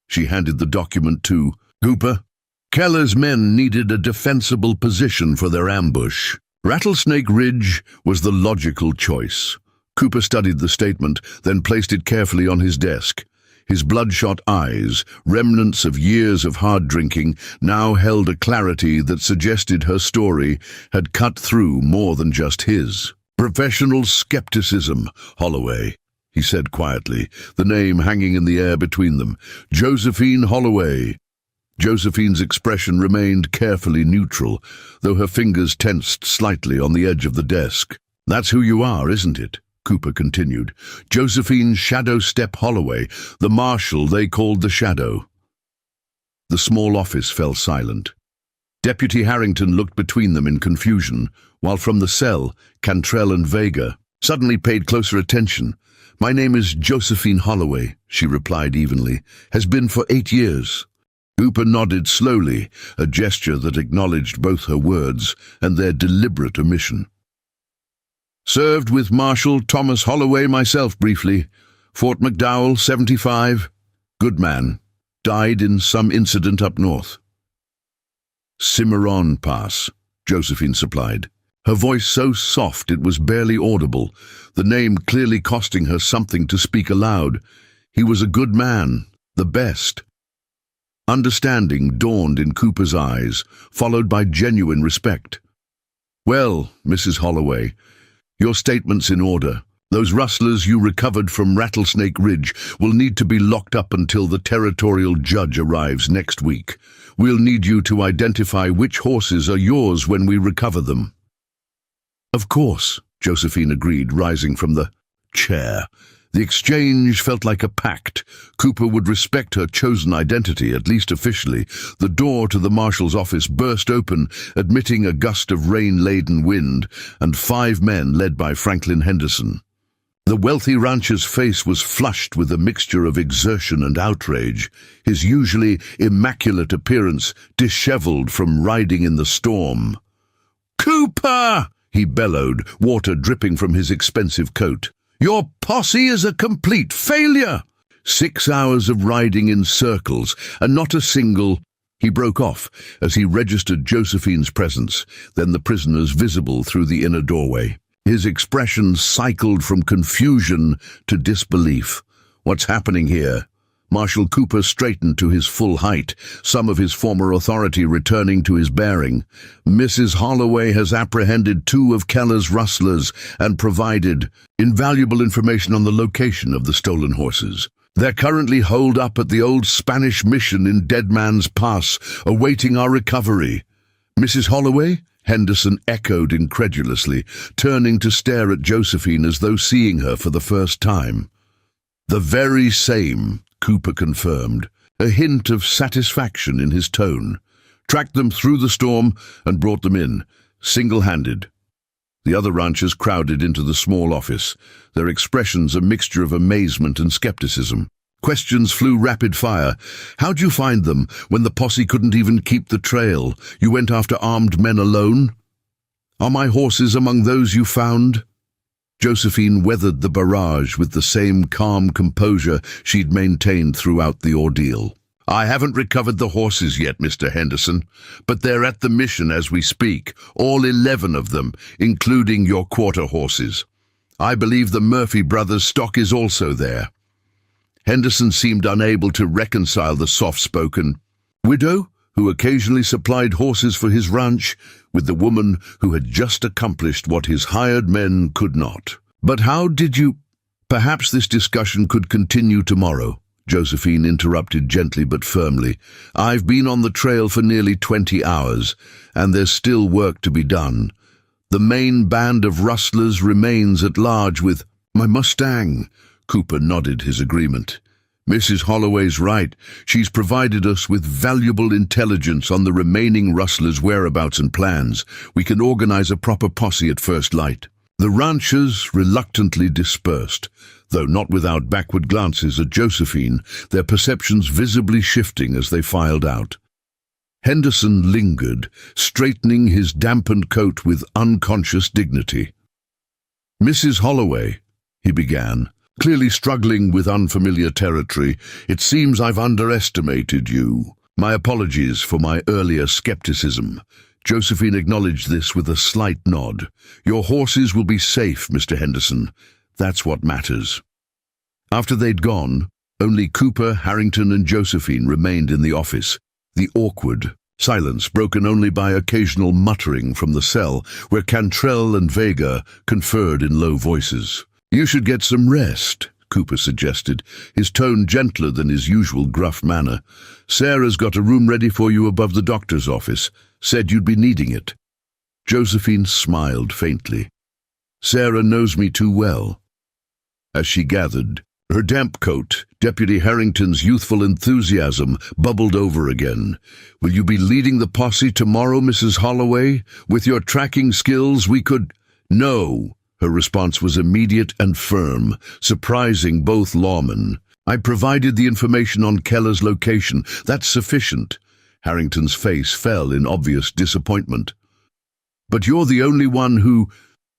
She handed the document to Cooper. "Keller's men needed a defensible position for their ambush. Rattlesnake Ridge was the logical choice." Cooper studied the statement, then placed it carefully on his desk. His bloodshot eyes, remnants of years of hard drinking, now held a clarity that suggested her story had cut through more than just his. "Professional skepticism, Holloway," he said quietly, the name hanging in the air between them. "Josephine Holloway." Josephine's expression remained carefully neutral, though her fingers tensed slightly on the edge of the desk. "That's who you are, isn't it?" Cooper continued. "Josephine Shadow Step Holloway, the marshal they called the Shadow." The small office fell silent. Deputy Harrington looked between them in confusion, while from the cell, Cantrell and Vega suddenly paid closer attention. "My name is Josephine Holloway," she replied evenly. "Has been for 8 years." Cooper nodded slowly, a gesture that acknowledged both her words and their deliberate omission. "Served with Marshal Thomas Holloway myself briefly. Fort McDowell, 75. Good man. Died in some incident up north." "Cimarron Pass," Josephine supplied, her voice so soft it was barely audible, the name clearly costing her something to speak aloud. "He was a good man, the best." Understanding dawned in Cooper's eyes, followed by genuine respect. "Well, Mrs. Holloway, your statement's in order. Those rustlers you recovered from Rattlesnake Ridge will need to be locked up until the territorial judge arrives next week. We'll need you to identify which horses are yours when we recover them." "Of course," Josephine agreed, rising from the chair. The exchange felt like a pact. Cooper would respect her chosen identity, at least officially. The door to the marshal's office burst open, admitting a gust of rain-laden wind, and 5 men led by Franklin Henderson. The wealthy rancher's face was flushed with a mixture of exertion and outrage, his usually immaculate appearance disheveled from riding in the storm. "Cooper!" he bellowed, water dripping from his expensive coat. "Your posse is a complete failure! 6 hours of riding in circles, and not a single—" He broke off as he registered Josephine's presence, then the prisoners visible through the inner doorway. His expression cycled from confusion to disbelief. "What's happening here?" Marshal Cooper straightened to his full height, some of his former authority returning to his bearing. "Mrs. Holloway has apprehended 2 of Keller's rustlers and provided invaluable information on the location of the stolen horses. They're currently holed up at the old Spanish mission in Dead Man's Pass, awaiting our recovery." "Mrs. Holloway?" Henderson echoed incredulously, turning to stare at Josephine as though seeing her for the first time. "The very same," Cooper confirmed, a hint of satisfaction in his tone. "Tracked them through the storm and brought them in, single-handed." The other ranchers crowded into the small office, their expressions a mixture of amazement and skepticism. Questions flew rapid fire. "How'd you find them when the posse couldn't even keep the trail? You went after armed men alone? Are my horses among those you found?" Josephine weathered the barrage with the same calm composure she'd maintained throughout the ordeal. "I haven't recovered the horses yet, Mr. Henderson, but they're at the mission as we speak, all 11 of them, including your quarter horses. I believe the Murphy brothers' stock is also there." Henderson seemed unable to reconcile the soft-spoken widow who occasionally supplied horses for his ranch with the woman who had just accomplished what his hired men could not. "But how did you—" "Perhaps this discussion could continue tomorrow," Josephine interrupted gently but firmly. "I've been on the trail for nearly 20 hours, and there's still work to be done. The main band of rustlers remains at large with—" "My Mustang," Cooper nodded his agreement. "Mrs. Holloway's right. She's provided us with valuable intelligence on the remaining rustlers' whereabouts and plans. We can organize a proper posse at first light." The ranchers reluctantly dispersed, though not without backward glances at Josephine, their perceptions visibly shifting as they filed out. Henderson lingered, straightening his dampened coat with unconscious dignity. "Mrs. Holloway," he began, clearly struggling with unfamiliar territory, "it seems I've underestimated you. My apologies for my earlier skepticism." Josephine acknowledged this with a slight nod. "Your horses will be safe, Mr. Henderson. That's what matters." After they'd gone, only Cooper, Harrington, and Josephine remained in the office, the awkward silence broken only by occasional muttering from the cell, where Cantrell and Vega conferred in low voices. "You should get some rest," Cooper suggested, his tone gentler than his usual gruff manner. "Sarah's got a room ready for you above the doctor's office. Said you'd be needing it." Josephine smiled faintly. "Sarah knows me too well." As she gathered, her damp coat, Deputy Harrington's youthful enthusiasm, bubbled over again. "Will you be leading the posse tomorrow, Mrs. Holloway? With your tracking skills, we could—" "No." Her response was immediate and firm, surprising both lawmen. "I provided the information on Keller's location. That's sufficient." Harrington's face fell in obvious disappointment. "But you're the only one who—"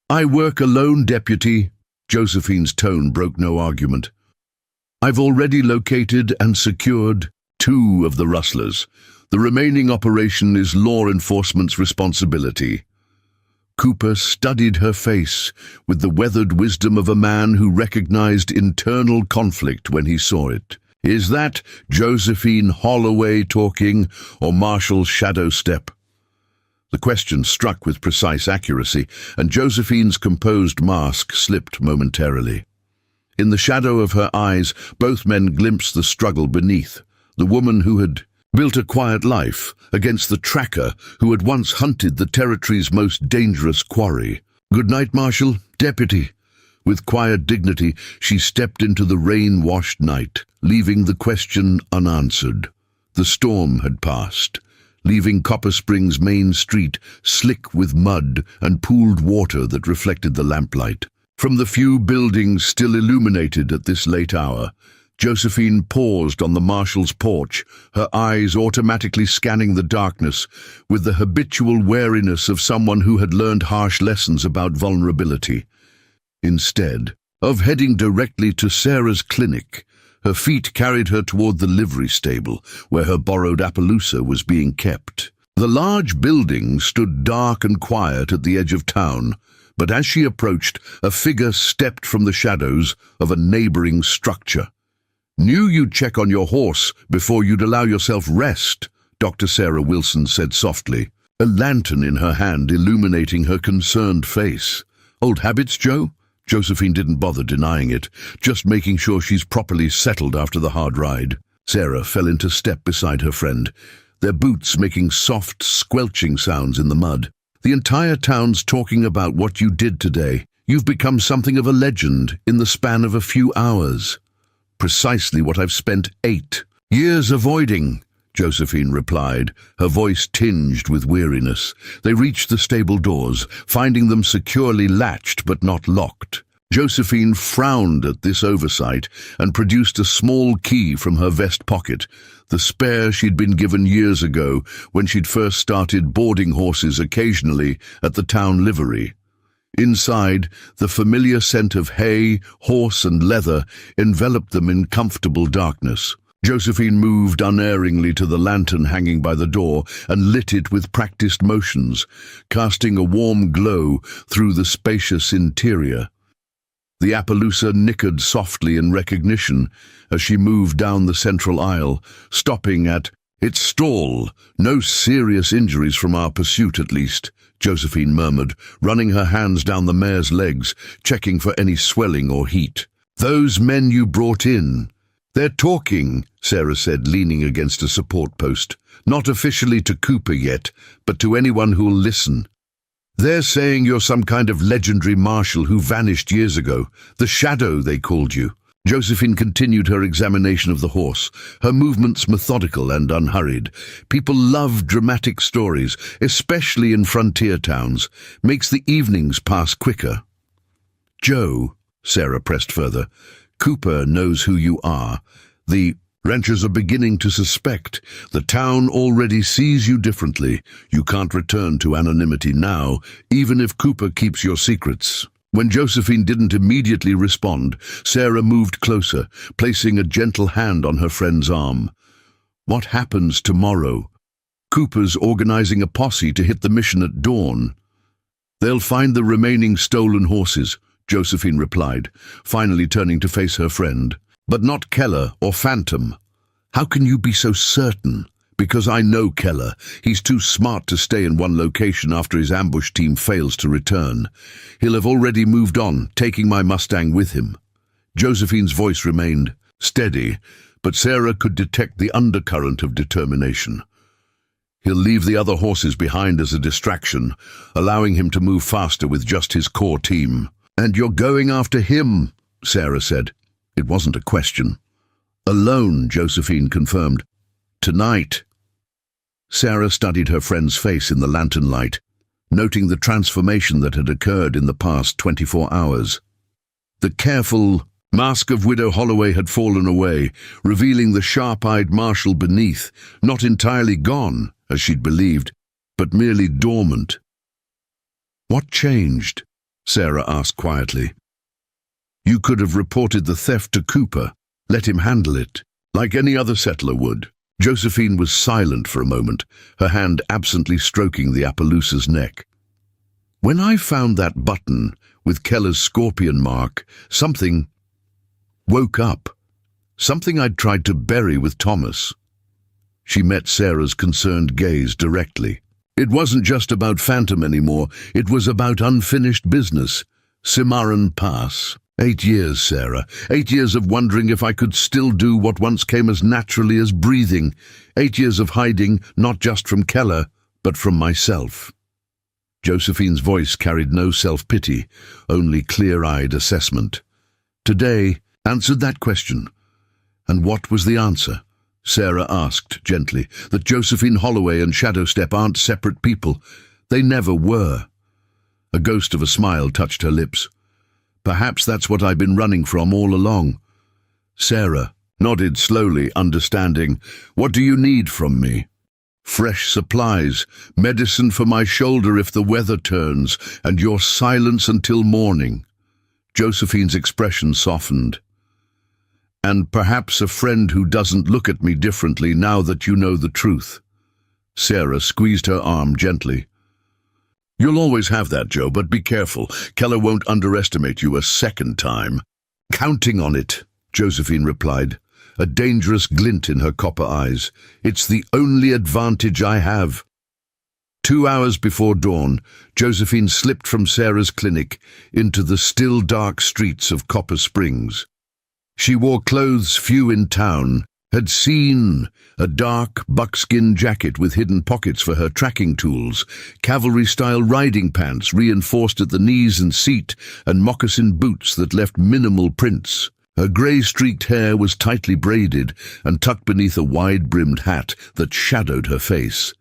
"I work alone, Deputy." Josephine's tone broke no argument. "I've already located and secured 2 of the rustlers. The remaining operation is law enforcement's responsibility." Cooper studied her face with the weathered wisdom of a man who recognized internal conflict when he saw it. "Is that Josephine Holloway talking, or Marshal Shadowstep?" The question struck with precise accuracy, and Josephine's composed mask slipped momentarily. In the shadow of her eyes, both men glimpsed the struggle beneath, the woman who had built a quiet life against the tracker who had once hunted the territory's most dangerous quarry. "Good night, Marshal." "Deputy." With quiet dignity, she stepped into the rain-washed night, leaving the question unanswered. The storm had passed, leaving Copper Springs' main street slick with mud and pooled water that reflected the lamplight. From the few buildings still illuminated at this late hour, Josephine paused on the marshal's porch, her eyes automatically scanning the darkness with the habitual wariness of someone who had learned harsh lessons about vulnerability. Instead of heading directly to Sarah's clinic, her feet carried her toward the livery stable, where her borrowed Appaloosa was being kept. The large building stood dark and quiet at the edge of town, but as she approached, a figure stepped from the shadows of a neighboring structure. Knew you'd check on your horse before you'd allow yourself rest, Dr. Sarah Wilson said softly, a lantern in her hand illuminating her concerned face. Old habits, Joe? Josephine didn't bother denying it, just making sure she's properly settled after the hard ride. Sarah fell into step beside her friend, their boots making soft, squelching sounds in the mud. The entire town's talking about what you did today. You've become something of a legend in the span of a few hours. Precisely what I've spent 8 years avoiding, Josephine replied, her voice tinged with weariness. They reached the stable doors, finding them securely latched but not locked. Josephine frowned at this oversight and produced a small key from her vest pocket, the spare she'd been given years ago when she'd first started boarding horses occasionally at the town livery. Inside, the familiar scent of hay, horse and leather enveloped them in comfortable darkness. Josephine moved unerringly to the lantern hanging by the door and lit it with practiced motions, casting a warm glow through the spacious interior. The Appaloosa nickered softly in recognition as she moved down the central aisle, stopping at its stall. No serious injuries from our pursuit, at least, Josephine murmured, running her hands down the mare's legs, checking for any swelling or heat. Those men you brought in. They're talking, Sarah said, leaning against a support post. Not officially to Cooper yet, but to anyone who'll listen. They're saying you're some kind of legendary marshal who vanished years ago. The Shadow, they called you. Josephine continued her examination of the horse, her movements methodical and unhurried. People love dramatic stories, especially in frontier towns. Makes the evenings pass quicker. Joe, Sarah pressed further, Cooper knows who you are. The ranchers are beginning to suspect. The town already sees you differently. You can't return to anonymity now, even if Cooper keeps your secrets. When Josephine didn't immediately respond, Sarah moved closer, placing a gentle hand on her friend's arm. What happens tomorrow? Cooper's organizing a posse to hit the mission at dawn. They'll find the remaining stolen horses, Josephine replied, finally turning to face her friend. But not Keller or Phantom. How can you be so certain? Because I know Keller. He's too smart to stay in one location after his ambush team fails to return. He'll have already moved on, taking my Mustang with him. Josephine's voice remained steady, but Sarah could detect the undercurrent of determination. He'll leave the other horses behind as a distraction, allowing him to move faster with just his core team. And you're going after him, Sarah said. It wasn't a question. Alone, Josephine confirmed. Tonight. Sarah studied her friend's face in the lantern light, noting the transformation that had occurred in the past 24 hours. The careful mask of Widow Holloway had fallen away, revealing the sharp-eyed marshal beneath, not entirely gone, as she'd believed, but merely dormant. What changed? Sarah asked quietly. You could have reported the theft to Cooper, let him handle it, like any other settler would. Josephine was silent for a moment, her hand absently stroking the Appaloosa's neck. When I found that button with Keller's scorpion mark, something woke up. Something I'd tried to bury with Thomas. She met Sarah's concerned gaze directly. It wasn't just about Phantom anymore, it was about unfinished business. Cimarron Pass. 8 years, Sarah. 8 years of wondering if I could still do what once came as naturally as breathing. 8 years of hiding, not just from Keller, but from myself. Josephine's voice carried no self-pity, only clear-eyed assessment. Today answered that question. And what was the answer? Sarah asked gently, that Josephine Holloway and Shadowstep aren't separate people. They never were. A ghost of a smile touched her lips. Perhaps that's what I've been running from all along. Sarah nodded slowly, understanding. What do you need from me? Fresh supplies, medicine for my shoulder if the weather turns, and your silence until morning. Josephine's expression softened. And perhaps a friend who doesn't look at me differently now that you know the truth. Sarah squeezed her arm gently. You'll always have that, Joe, but be careful. Keller won't underestimate you a second time. Counting on it, Josephine replied, a dangerous glint in her copper eyes. "It's the only advantage I have." 2 hours before dawn, Josephine slipped from Sarah's clinic into the still dark streets of Copper Springs. She wore clothes few in town, had seen a dark buckskin jacket with hidden pockets for her tracking tools, cavalry-style riding pants reinforced at the knees and seat, and moccasin boots that left minimal prints. Her grey-streaked hair was tightly braided and tucked beneath a wide-brimmed hat that shadowed her face.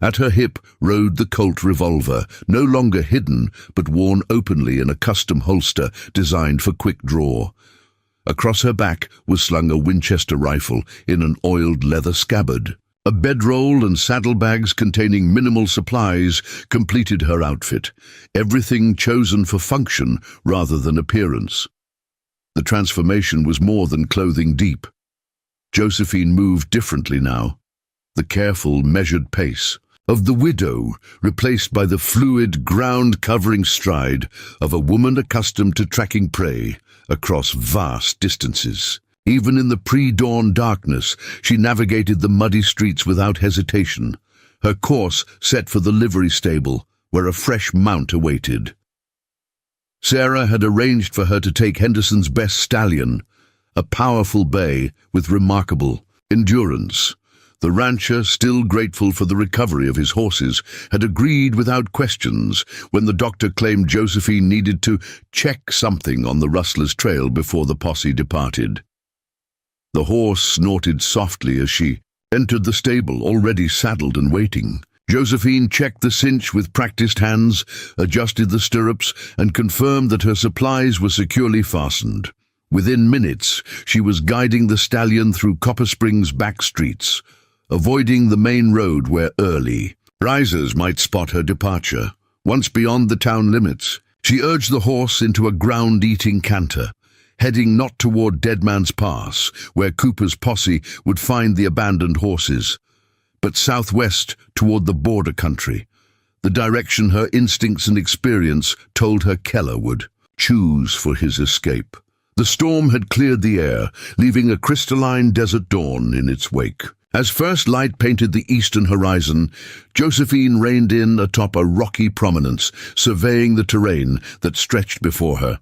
At her hip rode the Colt revolver, no longer hidden but worn openly in a custom holster designed for quick draw. Across her back was slung a Winchester rifle in an oiled leather scabbard. A bedroll and saddlebags containing minimal supplies completed her outfit, everything chosen for function rather than appearance. The transformation was more than clothing deep. Josephine moved differently now, the careful, measured pace of the widow replaced by the fluid, ground-covering stride of a woman accustomed to tracking prey across vast distances. Even in the pre-dawn darkness, she navigated the muddy streets without hesitation, her course set for the livery stable, where a fresh mount awaited. Sarah had arranged for her to take Henderson's best stallion, a powerful bay with remarkable endurance. The rancher, still grateful for the recovery of his horses, had agreed without questions when the doctor claimed Josephine needed to check something on the rustler's trail before the posse departed. The horse snorted softly as she entered the stable, already saddled and waiting. Josephine checked the cinch with practiced hands, adjusted the stirrups, and confirmed that her supplies were securely fastened. Within minutes, she was guiding the stallion through Copper Springs' back streets, avoiding the main road where early risers might spot her departure. Once beyond the town limits, she urged the horse into a ground-eating canter, heading not toward Dead Man's Pass, where Cooper's posse would find the abandoned horses, but southwest toward the border country, the direction her instincts and experience told her Keller would choose for his escape. The storm had cleared the air, leaving a crystalline desert dawn in its wake. As first light painted the eastern horizon, Josephine reined in atop a rocky prominence, surveying the terrain that stretched before her.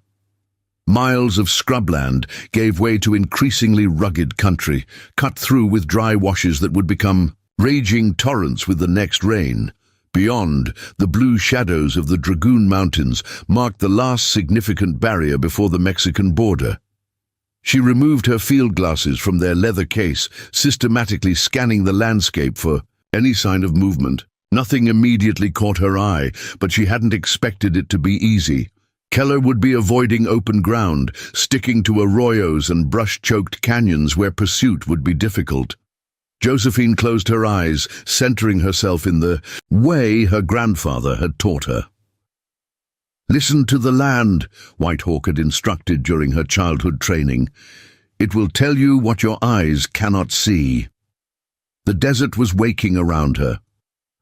Miles of scrubland gave way to increasingly rugged country, cut through with dry washes that would become raging torrents with the next rain. Beyond, the blue shadows of the Dragoon Mountains marked the last significant barrier before the Mexican border. She removed her field glasses from their leather case, systematically scanning the landscape for any sign of movement. Nothing immediately caught her eye, but she hadn't expected it to be easy. Keller would be avoiding open ground, sticking to arroyos and brush-choked canyons where pursuit would be difficult. Josephine closed her eyes, centering herself in the way her grandfather had taught her. "Listen to the land," Whitehawk had instructed during her childhood training. "It will tell you what your eyes cannot see." The desert was waking around her.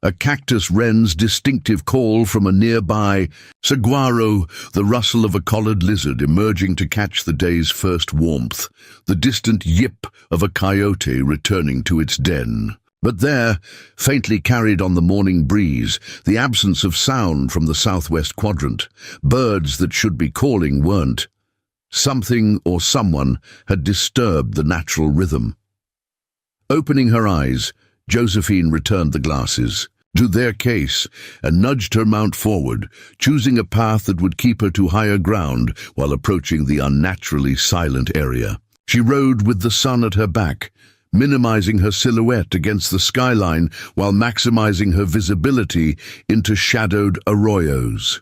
A cactus wren's distinctive call from a nearby saguaro, the rustle of a collared lizard emerging to catch the day's first warmth, the distant yip of a coyote returning to its den. But there, faintly carried on the morning breeze, the absence of sound from the southwest quadrant. Birds that should be calling weren't. Something or someone had disturbed the natural rhythm. Opening her eyes, Josephine returned the glasses to their case and nudged her mount forward, choosing a path that would keep her to higher ground while approaching the unnaturally silent area. She rode with the sun at her back, minimizing her silhouette against the skyline while maximizing her visibility into shadowed arroyos.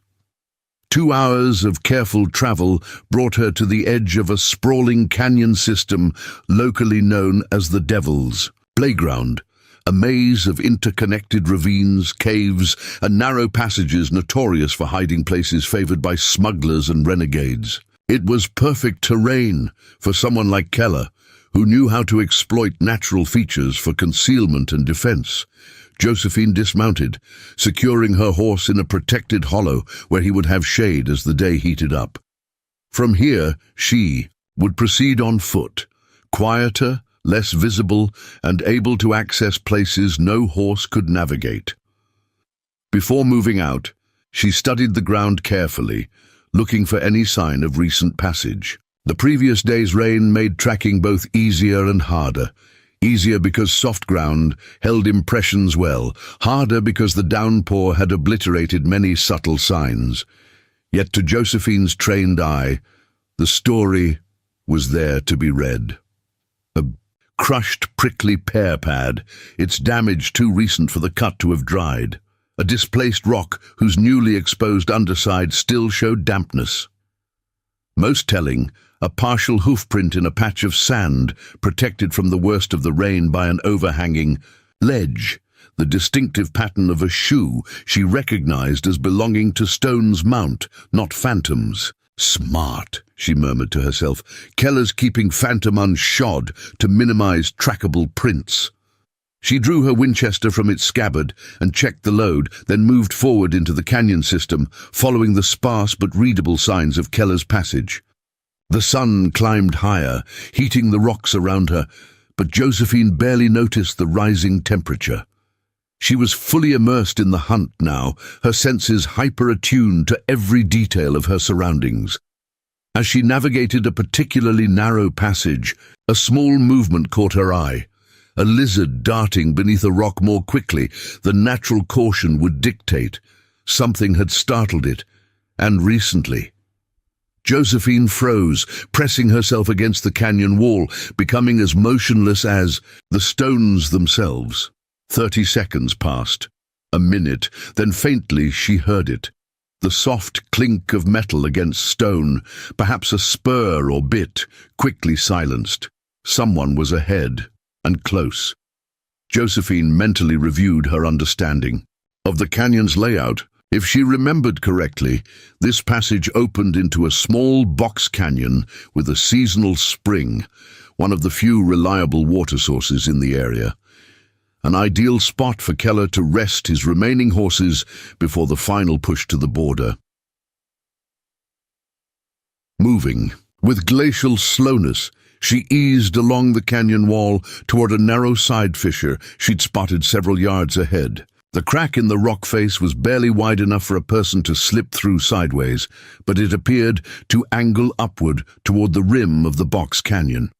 2 hours of careful travel brought her to the edge of a sprawling canyon system locally known as the Devil's Playground, a maze of interconnected ravines, caves, and narrow passages notorious for hiding places favored by smugglers and renegades. It was perfect terrain for someone like Keller, who knew how to exploit natural features for concealment and defense. Josephine dismounted, securing her horse in a protected hollow where he would have shade as the day heated up. From here, she would proceed on foot, quieter, less visible, and able to access places no horse could navigate. Before moving out, she studied the ground carefully, looking for any sign of recent passage. The previous day's rain made tracking both easier and harder. Easier because soft ground held impressions well, harder because the downpour had obliterated many subtle signs. Yet to Josephine's trained eye, the story was there to be read. A crushed, prickly pear pad, its damage too recent for the cut to have dried. A displaced rock whose newly exposed underside still showed dampness. Most telling, a partial hoofprint in a patch of sand, protected from the worst of the rain by an overhanging ledge, the distinctive pattern of a shoe she recognized as belonging to Stone's mount, not Phantom's. Smart, she murmured to herself. Keller's keeping Phantom unshod to minimize trackable prints. She drew her Winchester from its scabbard and checked the load, then moved forward into the canyon system, following the sparse but readable signs of Keller's passage. The sun climbed higher, heating the rocks around her, but Josephine barely noticed the rising temperature. She was fully immersed in the hunt now, her senses hyper-attuned to every detail of her surroundings. As she navigated a particularly narrow passage, a small movement caught her eye. A lizard darting beneath a rock more quickly than natural caution would dictate. Something had startled it, and recently. Josephine froze, pressing herself against the canyon wall, becoming as motionless as the stones themselves. 30 seconds passed. A minute, then faintly she heard it. The soft clink of metal against stone, perhaps a spur or bit, quickly silenced. Someone was ahead, and close. Josephine mentally reviewed her understanding of the canyon's layout. If she remembered correctly, this passage opened into a small box canyon with a seasonal spring, one of the few reliable water sources in the area. An ideal spot for Keller to rest his remaining horses before the final push to the border. Moving with glacial slowness, she eased along the canyon wall toward a narrow side fissure she'd spotted several yards ahead. The crack in the rock face was barely wide enough for a person to slip through sideways, but it appeared to angle upward toward the rim of the box canyon.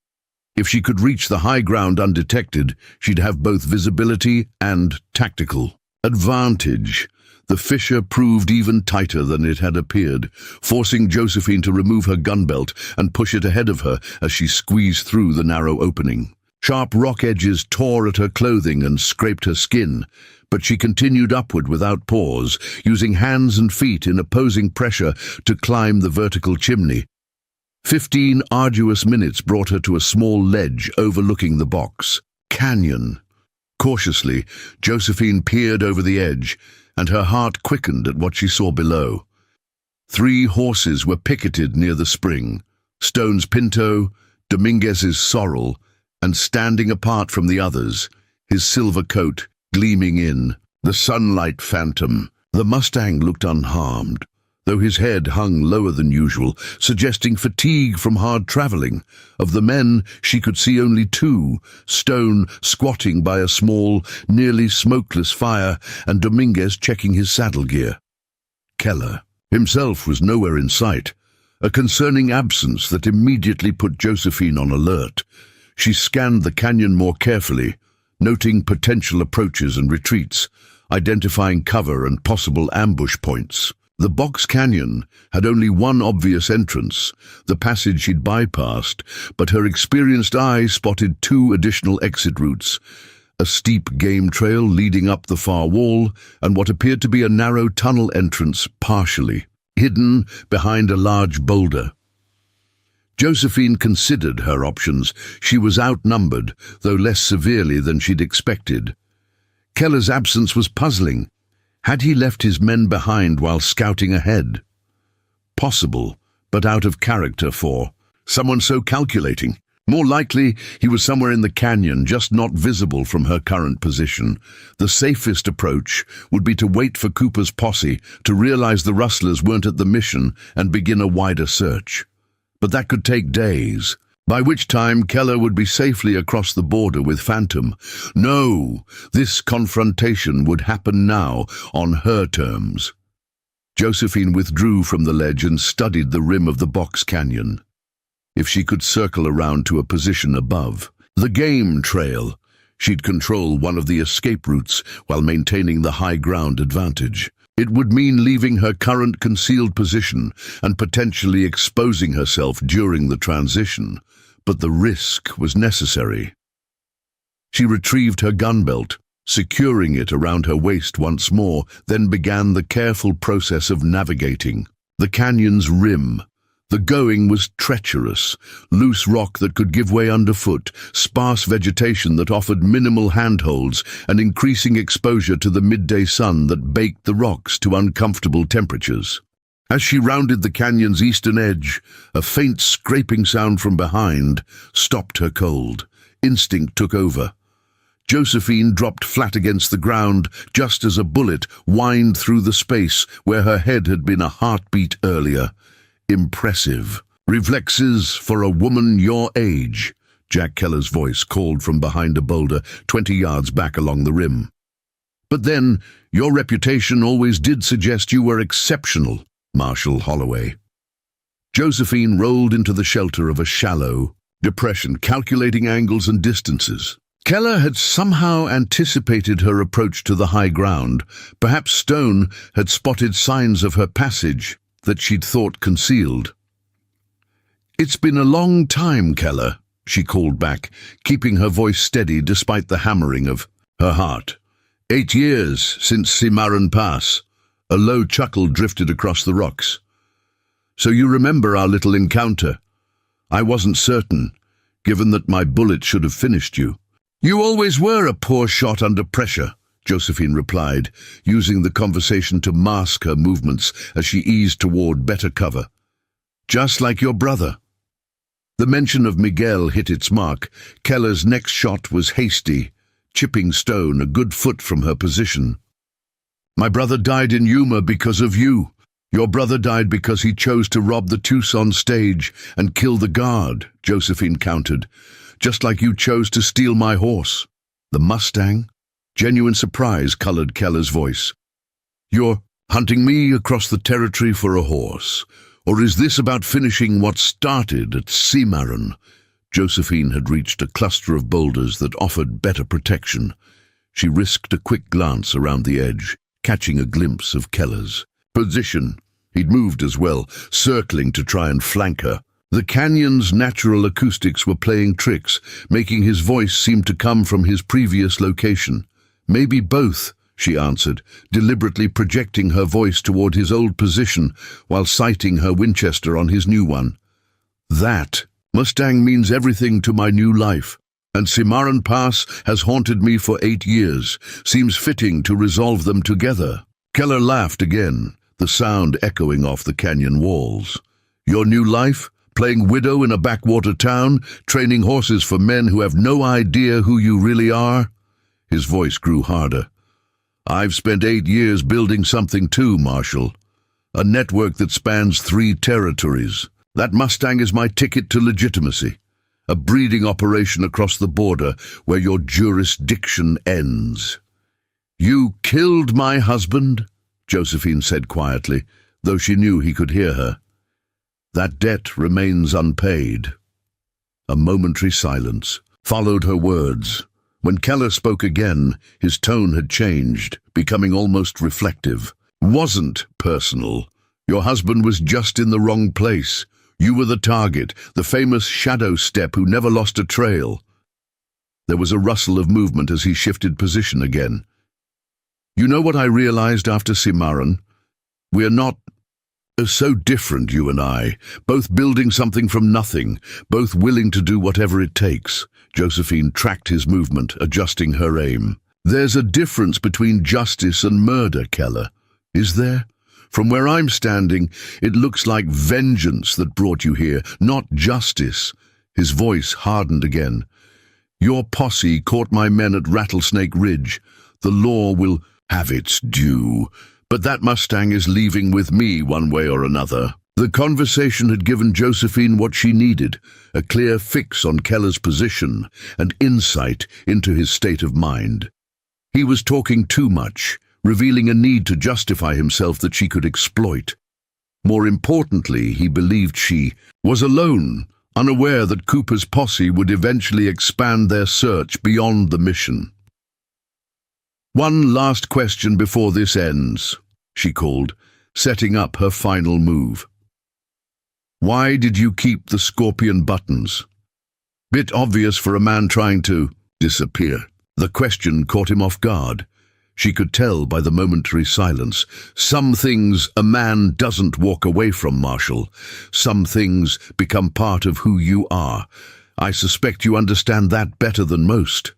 If she could reach the high ground undetected, she'd have both visibility and tactical advantage. The fissure proved even tighter than it had appeared, forcing Josephine to remove her gun belt and push it ahead of her as she squeezed through the narrow opening. Sharp rock edges tore at her clothing and scraped her skin, but she continued upward without pause, using hands and feet in opposing pressure to climb the vertical chimney. 15 arduous minutes brought her to a small ledge overlooking the box canyon. Cautiously, Josephine peered over the edge, and her heart quickened at what she saw below. 3 horses were picketed near the spring, Stone's Pinto, Dominguez's Sorrel, and standing apart from the others, his silver coat gleaming in the sunlight Phantom. The Mustang looked unharmed, though his head hung lower than usual, suggesting fatigue from hard traveling. Of the men, she could see only 2, Stone squatting by a small, nearly smokeless fire, and Dominguez checking his saddle gear. Keller himself was nowhere in sight, a concerning absence that immediately put Josephine on alert. She scanned the canyon more carefully, noting potential approaches and retreats, identifying cover and possible ambush points. The box canyon had only one obvious entrance, the passage she'd bypassed, but her experienced eye spotted 2 additional exit routes, a steep game trail leading up the far wall, and what appeared to be a narrow tunnel entrance partially hidden behind a large boulder. Josephine considered her options. She was outnumbered, though less severely than she'd expected. Keller's absence was puzzling. Had he left his men behind while scouting ahead? Possible, but out of character for someone so calculating. More likely, he was somewhere in the canyon, just not visible from her current position. The safest approach would be to wait for Cooper's posse to realize the rustlers weren't at the mission and begin a wider search. But that could take days. by which time Keller would be safely across the border with Phantom. No, this confrontation would happen now, on her terms. Josephine withdrew from the ledge and studied the rim of the box canyon. If she could circle around to a position above the game trail, she'd control one of the escape routes while maintaining the high ground advantage. It would mean leaving her current concealed position and potentially exposing herself during the transition, but the risk was necessary. She retrieved her gun belt, securing it around her waist once more, then began the careful process of navigating the canyon's rim. The going was treacherous, loose rock that could give way underfoot, sparse vegetation that offered minimal handholds, and increasing exposure to the midday sun that baked the rocks to uncomfortable temperatures. As she rounded the canyon's eastern edge, a faint scraping sound from behind stopped her cold. Instinct took over. Josephine dropped flat against the ground just as a bullet whined through the space where her head had been a heartbeat earlier. Impressive. Reflexes for a woman your age, Jack Keller's voice called from behind a boulder 20 yards back along the rim. But then, your reputation always did suggest you were exceptional, Marshall Holloway. Josephine rolled into the shelter of a shallow depression, calculating angles and distances. Keller had somehow anticipated her approach to the high ground. Perhaps Stone had spotted signs of her passage that she'd thought concealed. "It's been a long time, Keller," she called back, keeping her voice steady despite the hammering of her heart. 8 years since Cimarron Pass." A low chuckle drifted across the rocks. "So you remember our little encounter? I wasn't certain, given that my bullet should have finished you." "You always were a poor shot under pressure," Josephine replied, using the conversation to mask her movements as she eased toward better cover. "Just like your brother." The mention of Miguel hit its mark. Keller's next shot was hasty, chipping Stone a good foot from her position. "My brother died in Yuma because of you. Your brother died because he chose to rob the Tucson stage and kill the guard," Josephine countered. "Just like you chose to steal my horse." "The Mustang?" Genuine surprise colored Keller's voice. "You're hunting me across the territory for a horse? Or is this about finishing what started at Cimarron?" Josephine had reached a cluster of boulders that offered better protection. She risked a quick glance around the edge, catching a glimpse of Keller's position. He'd moved as well, circling to try and flank her. The canyon's natural acoustics were playing tricks, making his voice seem to come from his previous location. "Maybe both," she answered, deliberately projecting her voice toward his old position while sighting her Winchester on his new one. "That Mustang means everything to my new life, and Cimarron Pass has haunted me for 8 years. Seems fitting to resolve them together." Keller laughed again, the sound echoing off the canyon walls. "Your new life? Playing widow in a backwater town? Training horses for men who have no idea who you really are?" His voice grew harder. "I've spent 8 years building something too, Marshall. A network that spans 3 territories. That Mustang is my ticket to legitimacy. A breeding operation across the border where your jurisdiction ends." "You killed my husband," Josephine said quietly, though she knew he could hear her. "That debt remains unpaid." A momentary silence followed her words. When Keller spoke again, his tone had changed, becoming almost reflective. "Wasn't personal. Your husband was just in the wrong place. You were the target, the famous shadow step who never lost a trail." There was a rustle of movement as he shifted position again. "You know what I realized after Cimarron? We're not so different, you and I, both building something from nothing, both willing to do whatever it takes." Josephine tracked his movement, adjusting her aim. "There's a difference between justice and murder, Keller. Is there? From where I'm standing, it looks like vengeance that brought you here, not justice." His voice hardened again. "Your posse caught my men at Rattlesnake Ridge. The law will have its due. But that Mustang is leaving with me one way or another." The conversation had given Josephine what she needed, a clear fix on Keller's position and insight into his state of mind. He was talking too much, revealing a need to justify himself that she could exploit. More importantly, he believed she was alone, unaware that Cooper's posse would eventually expand their search beyond the mission. "One last question before this ends," she called, setting up her final move. "Why did you keep the scorpion buttons?" Bit obvious for a man trying to disappear. The question caught him off guard. She could tell by the momentary silence. Some things a man doesn't walk away from, Marshall. Some things become part of who you are. I suspect you understand that better than most.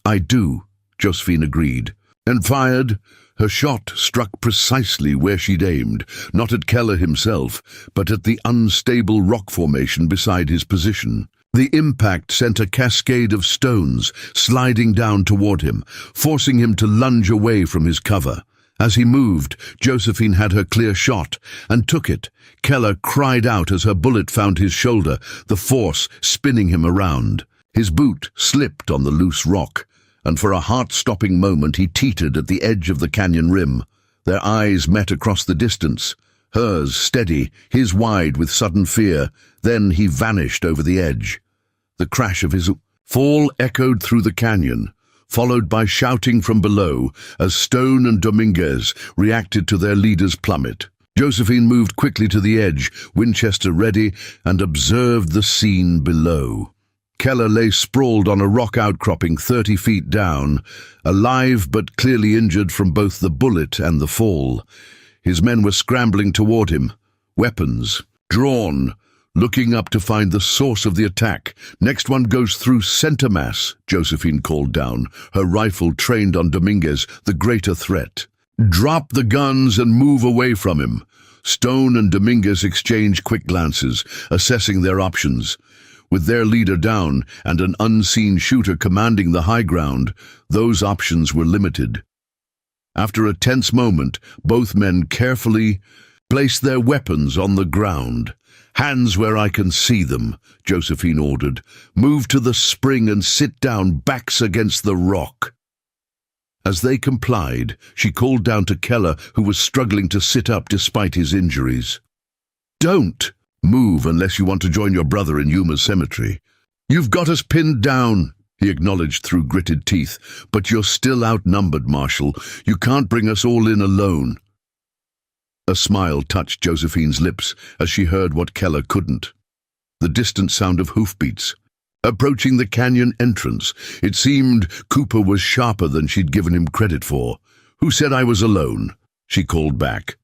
"I do," Josephine agreed, and fired. Her shot struck precisely where she'd aimed, not at Keller himself, but at the unstable rock formation beside his position. The impact sent a cascade of stones sliding down toward him, forcing him to lunge away from his cover. As he moved, Josephine had her clear shot and took it. Keller cried out as her bullet found his shoulder, the force spinning him around. His boot slipped on the loose rock, and for a heart-stopping moment he teetered at the edge of the canyon rim. Their eyes met across the distance, hers steady, his wide with sudden fear. Then he vanished over the edge. The crash of his fall echoed through the canyon, followed by shouting from below as Stone and Dominguez reacted to their leader's plummet. Josephine moved quickly to the edge, Winchester ready, and observed the scene below. Keller lay sprawled on a rock outcropping 30 feet down, alive but clearly injured from both the bullet and the fall. His men were scrambling toward him, weapons drawn, looking up to find the source of the attack. "Next one goes through center mass," Josephine called down, her rifle trained on Dominguez, the greater threat. "Drop the guns and move away from him." Stone and Dominguez exchanged quick glances, assessing their options. With their leader down and an unseen shooter commanding the high ground, those options were limited. After a tense moment, both men carefully placed their weapons on the ground. "Hands where I can see them," Josephine ordered. "Move to the spring and sit down, backs against the rock." As they complied, she called down to Keller, who was struggling to sit up despite his injuries. "Don't move unless you want to join your brother in Yuma's cemetery. You've got us pinned down," he acknowledged through gritted teeth, "but you're still outnumbered, Marshall. You can't bring us all in alone." A smile touched Josephine's lips as she heard what Keller couldn't. The distant sound of hoofbeats. Approaching the canyon entrance, it seemed Cooper was sharper than she'd given him credit for. "Who said I was alone?" she called back.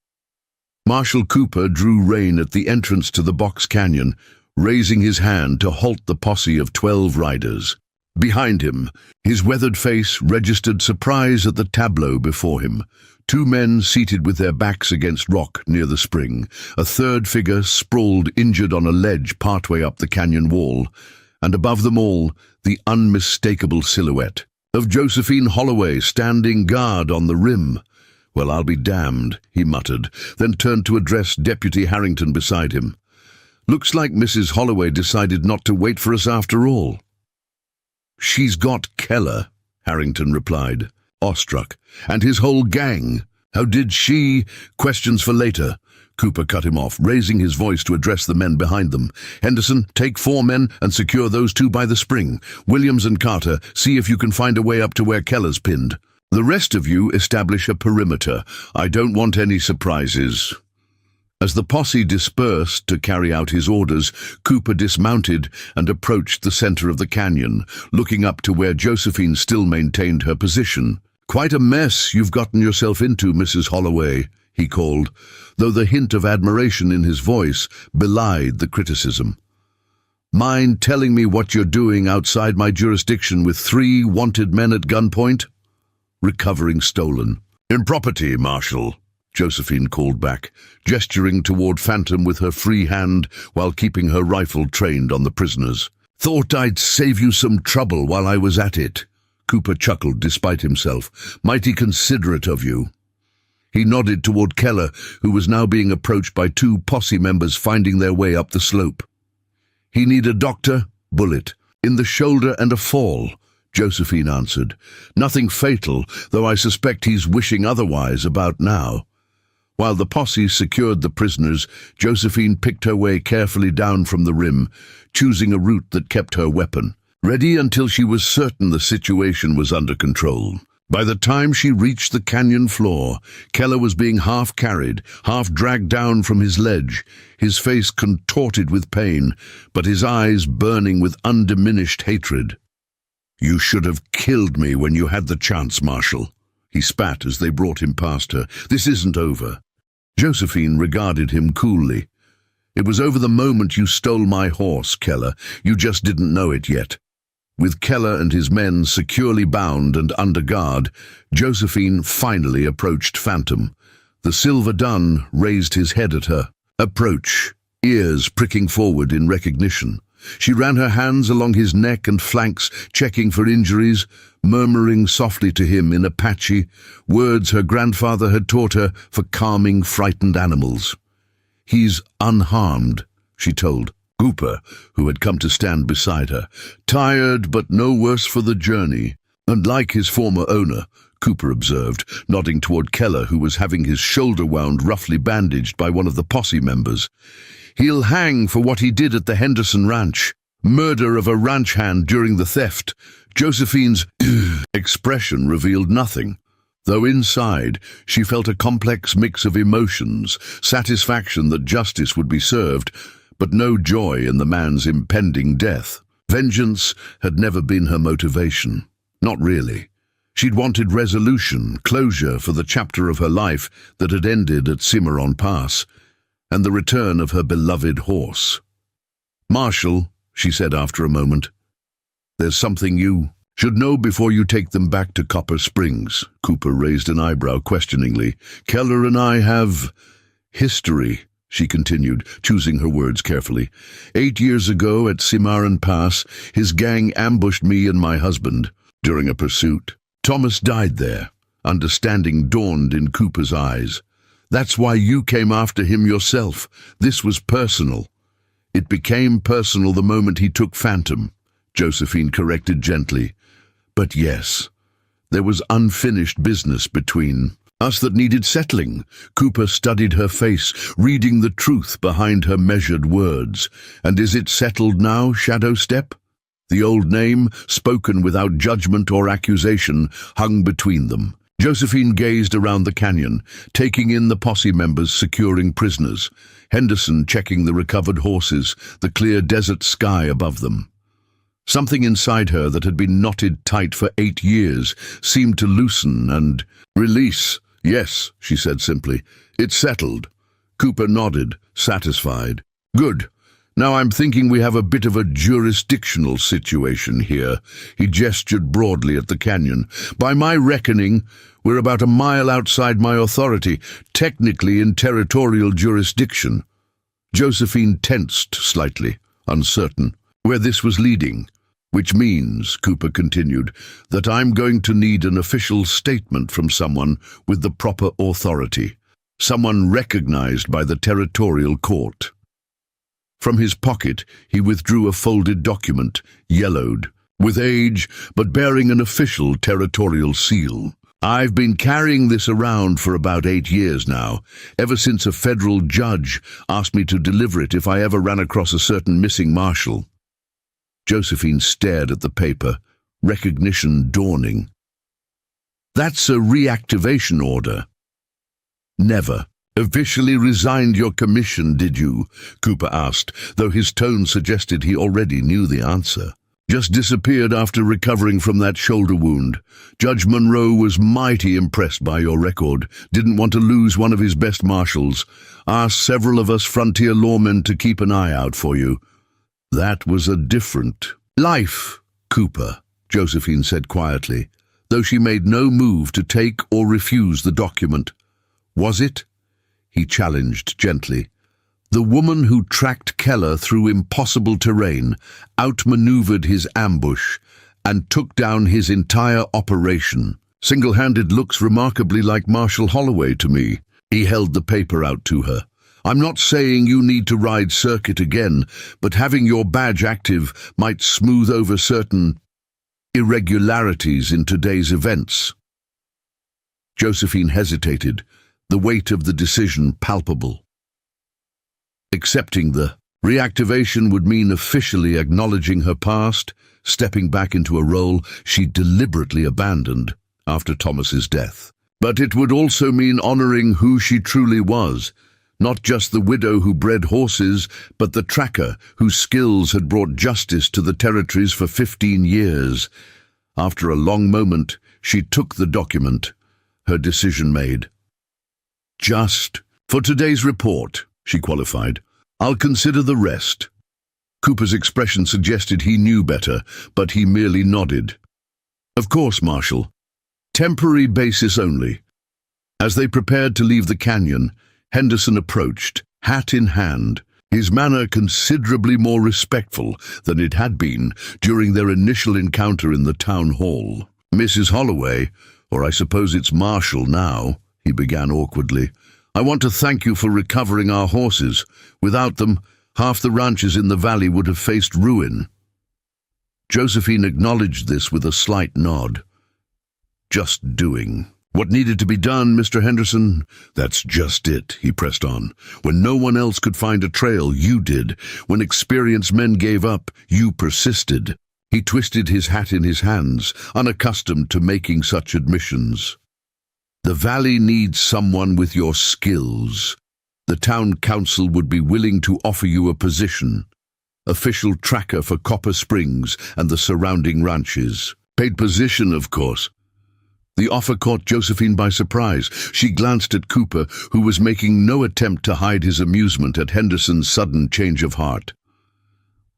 Marshal Cooper drew rein at the entrance to the box canyon, raising his hand to halt the posse of 12 riders. Behind him, his weathered face registered surprise at the tableau before him. 2 men seated with their backs against rock near the spring, a third figure sprawled injured on a ledge partway up the canyon wall, and above them all, the unmistakable silhouette of Josephine Holloway standing guard on the rim. "Well, I'll be damned," he muttered, then turned to address Deputy Harrington beside him. "Looks like Mrs. Holloway decided not to wait for us after all." "She's got Keller," Harrington replied, awestruck, "and his whole gang. How did she—" "Questions for later," Cooper cut him off, raising his voice to address the men behind them. "Henderson, take 4 men and secure those 2 by the spring. Williams and Carter, see if you can find a way up to where Keller's pinned. The rest of you establish a perimeter. I don't want any surprises." As the posse dispersed to carry out his orders, Cooper dismounted and approached the center of the canyon, looking up to where Josephine still maintained her position. "Quite a mess you've gotten yourself into, Mrs. Holloway," he called, though the hint of admiration in his voice belied the criticism. "Mind telling me what you're doing outside my jurisdiction with 3 wanted men at gunpoint?" "Recovering stolen improperty, Marshal," Josephine called back, gesturing toward Phantom with her free hand while keeping her rifle trained on the prisoners. "Thought I'd save you some trouble while I was at it." Cooper chuckled despite himself. "Mighty considerate of you." He nodded toward Keller, who was now being approached by two posse members finding their way up the slope. "He need a doctor?" "Bullet. In the shoulder and a fall," Josephine answered. "Nothing fatal, though I suspect he's wishing otherwise about now." While the posse secured the prisoners, Josephine picked her way carefully down from the rim, choosing a route that kept her weapon ready until she was certain the situation was under control. By the time she reached the canyon floor, Keller was being half carried, half dragged down from his ledge, his face contorted with pain, but his eyes burning with undiminished hatred. "You should have killed me when you had the chance, Marshal," he spat as they brought him past her. "This isn't over." Josephine regarded him coolly. "It was over the moment you stole my horse, Keller. You just didn't know it yet." With Keller and his men securely bound and under guard, Josephine finally approached Phantom. The silver dun raised his head at her. "Approach," ears pricking forward in recognition. She ran her hands along his neck and flanks, checking for injuries, murmuring softly to him in Apache, words her grandfather had taught her for calming frightened animals. "He's unharmed," she told Cooper, who had come to stand beside her. "Tired, but no worse for the journey." "And like his former owner," Cooper observed, nodding toward Keller, who was having his shoulder wound roughly bandaged by one of the posse members. "He'll hang for what he did at the Henderson Ranch. Murder of a ranch hand during the theft." Josephine's expression revealed nothing, though inside she felt a complex mix of emotions, satisfaction that justice would be served, but no joy in the man's impending death. Vengeance had never been her motivation. Not really. She'd wanted resolution, closure for the chapter of her life that had ended at Cimarron Pass, and the return of her beloved horse. "Marshal," she said after a moment, "there's something you should know before you take them back to Copper Springs." Cooper raised an eyebrow questioningly. "Keller and I have history," she continued, choosing her words carefully. 8 years ago at Cimarron Pass, his gang ambushed me and my husband during a pursuit. Thomas died there. Understanding dawned in Cooper's eyes. "That's why you came after him yourself. This was personal." "It became personal the moment he took Phantom," Josephine corrected gently. "But yes, there was unfinished business between us that needed settling." Cooper studied her face, reading the truth behind her measured words. "And is it settled now, Shadow Step?" The old name, spoken without judgment or accusation, hung between them. Josephine gazed around the canyon, taking in the posse members securing prisoners, Henderson checking the recovered horses, the clear desert sky above them. Something inside her that had been knotted tight for 8 years seemed to loosen and release. "Yes," she said simply. "It's settled." Cooper nodded, satisfied. "Good. Now I'm thinking we have a bit of a jurisdictional situation here." He gestured broadly at the canyon. "By my reckoning, we're about a mile outside my authority, technically in territorial jurisdiction." Josephine tensed slightly, uncertain where this was leading. "Which means," Cooper continued, "that I'm going to need an official statement from someone with the proper authority, someone recognized by the territorial court." From his pocket, he withdrew a folded document, yellowed, with age, but bearing an official territorial seal. "I've been carrying this around for about 8 years now, ever since a federal judge asked me to deliver it if I ever ran across a certain missing marshal." Josephine stared at the paper, recognition dawning. "That's a reactivation order." "Never officially resigned your commission, did you?" Cooper asked, though his tone suggested he already knew the answer. "Just disappeared after recovering from that shoulder wound. Judge Monroe was mighty impressed by your record, didn't want to lose one of his best marshals, asked several of us frontier lawmen to keep an eye out for you." "That was a different life, Cooper," Josephine said quietly, though she made no move to take or refuse the document. "Was it?" he challenged gently. "The woman who tracked Keller through impossible terrain, outmaneuvered his ambush, and took down his entire operation, Single-handed looks remarkably like Marshall Holloway to me. He held the paper out to her. I'm not saying you need to ride circuit again, but having your badge active might smooth over certain irregularities in today's events. Josephine hesitated, the weight of the decision palpable. Accepting the reactivation would mean officially acknowledging her past, stepping back into a role she deliberately abandoned after Thomas's death. But it would also mean honoring who she truly was, not just the widow who bred horses, but the tracker whose skills had brought justice to the territories for 15 years. After a long moment, she took the document, her decision made. Just for today's report, she qualified. I'll consider the rest. Cooper's expression suggested he knew better, but he merely nodded. Of course, Marshal. Temporary basis only. As they prepared to leave the canyon, Henderson approached, hat in hand, his manner considerably more respectful than it had been during their initial encounter in the town hall. Mrs. Holloway, or I suppose it's Marshall now, he began awkwardly. I want to thank you for recovering our horses. Without them, half the ranches in the valley would have faced ruin. Josephine acknowledged this with a slight nod. Just doing what needed to be done, Mr. Henderson. That's just it, he pressed on. When no one else could find a trail, you did. When experienced men gave up, you persisted. He twisted his hat in his hands, unaccustomed to making such admissions. The valley needs someone with your skills. The town council would be willing to offer you a position. Official tracker for Copper Springs and the surrounding ranches. Paid position, of course. The offer caught Josephine by surprise. She glanced at Cooper, who was making no attempt to hide his amusement at Henderson's sudden change of heart.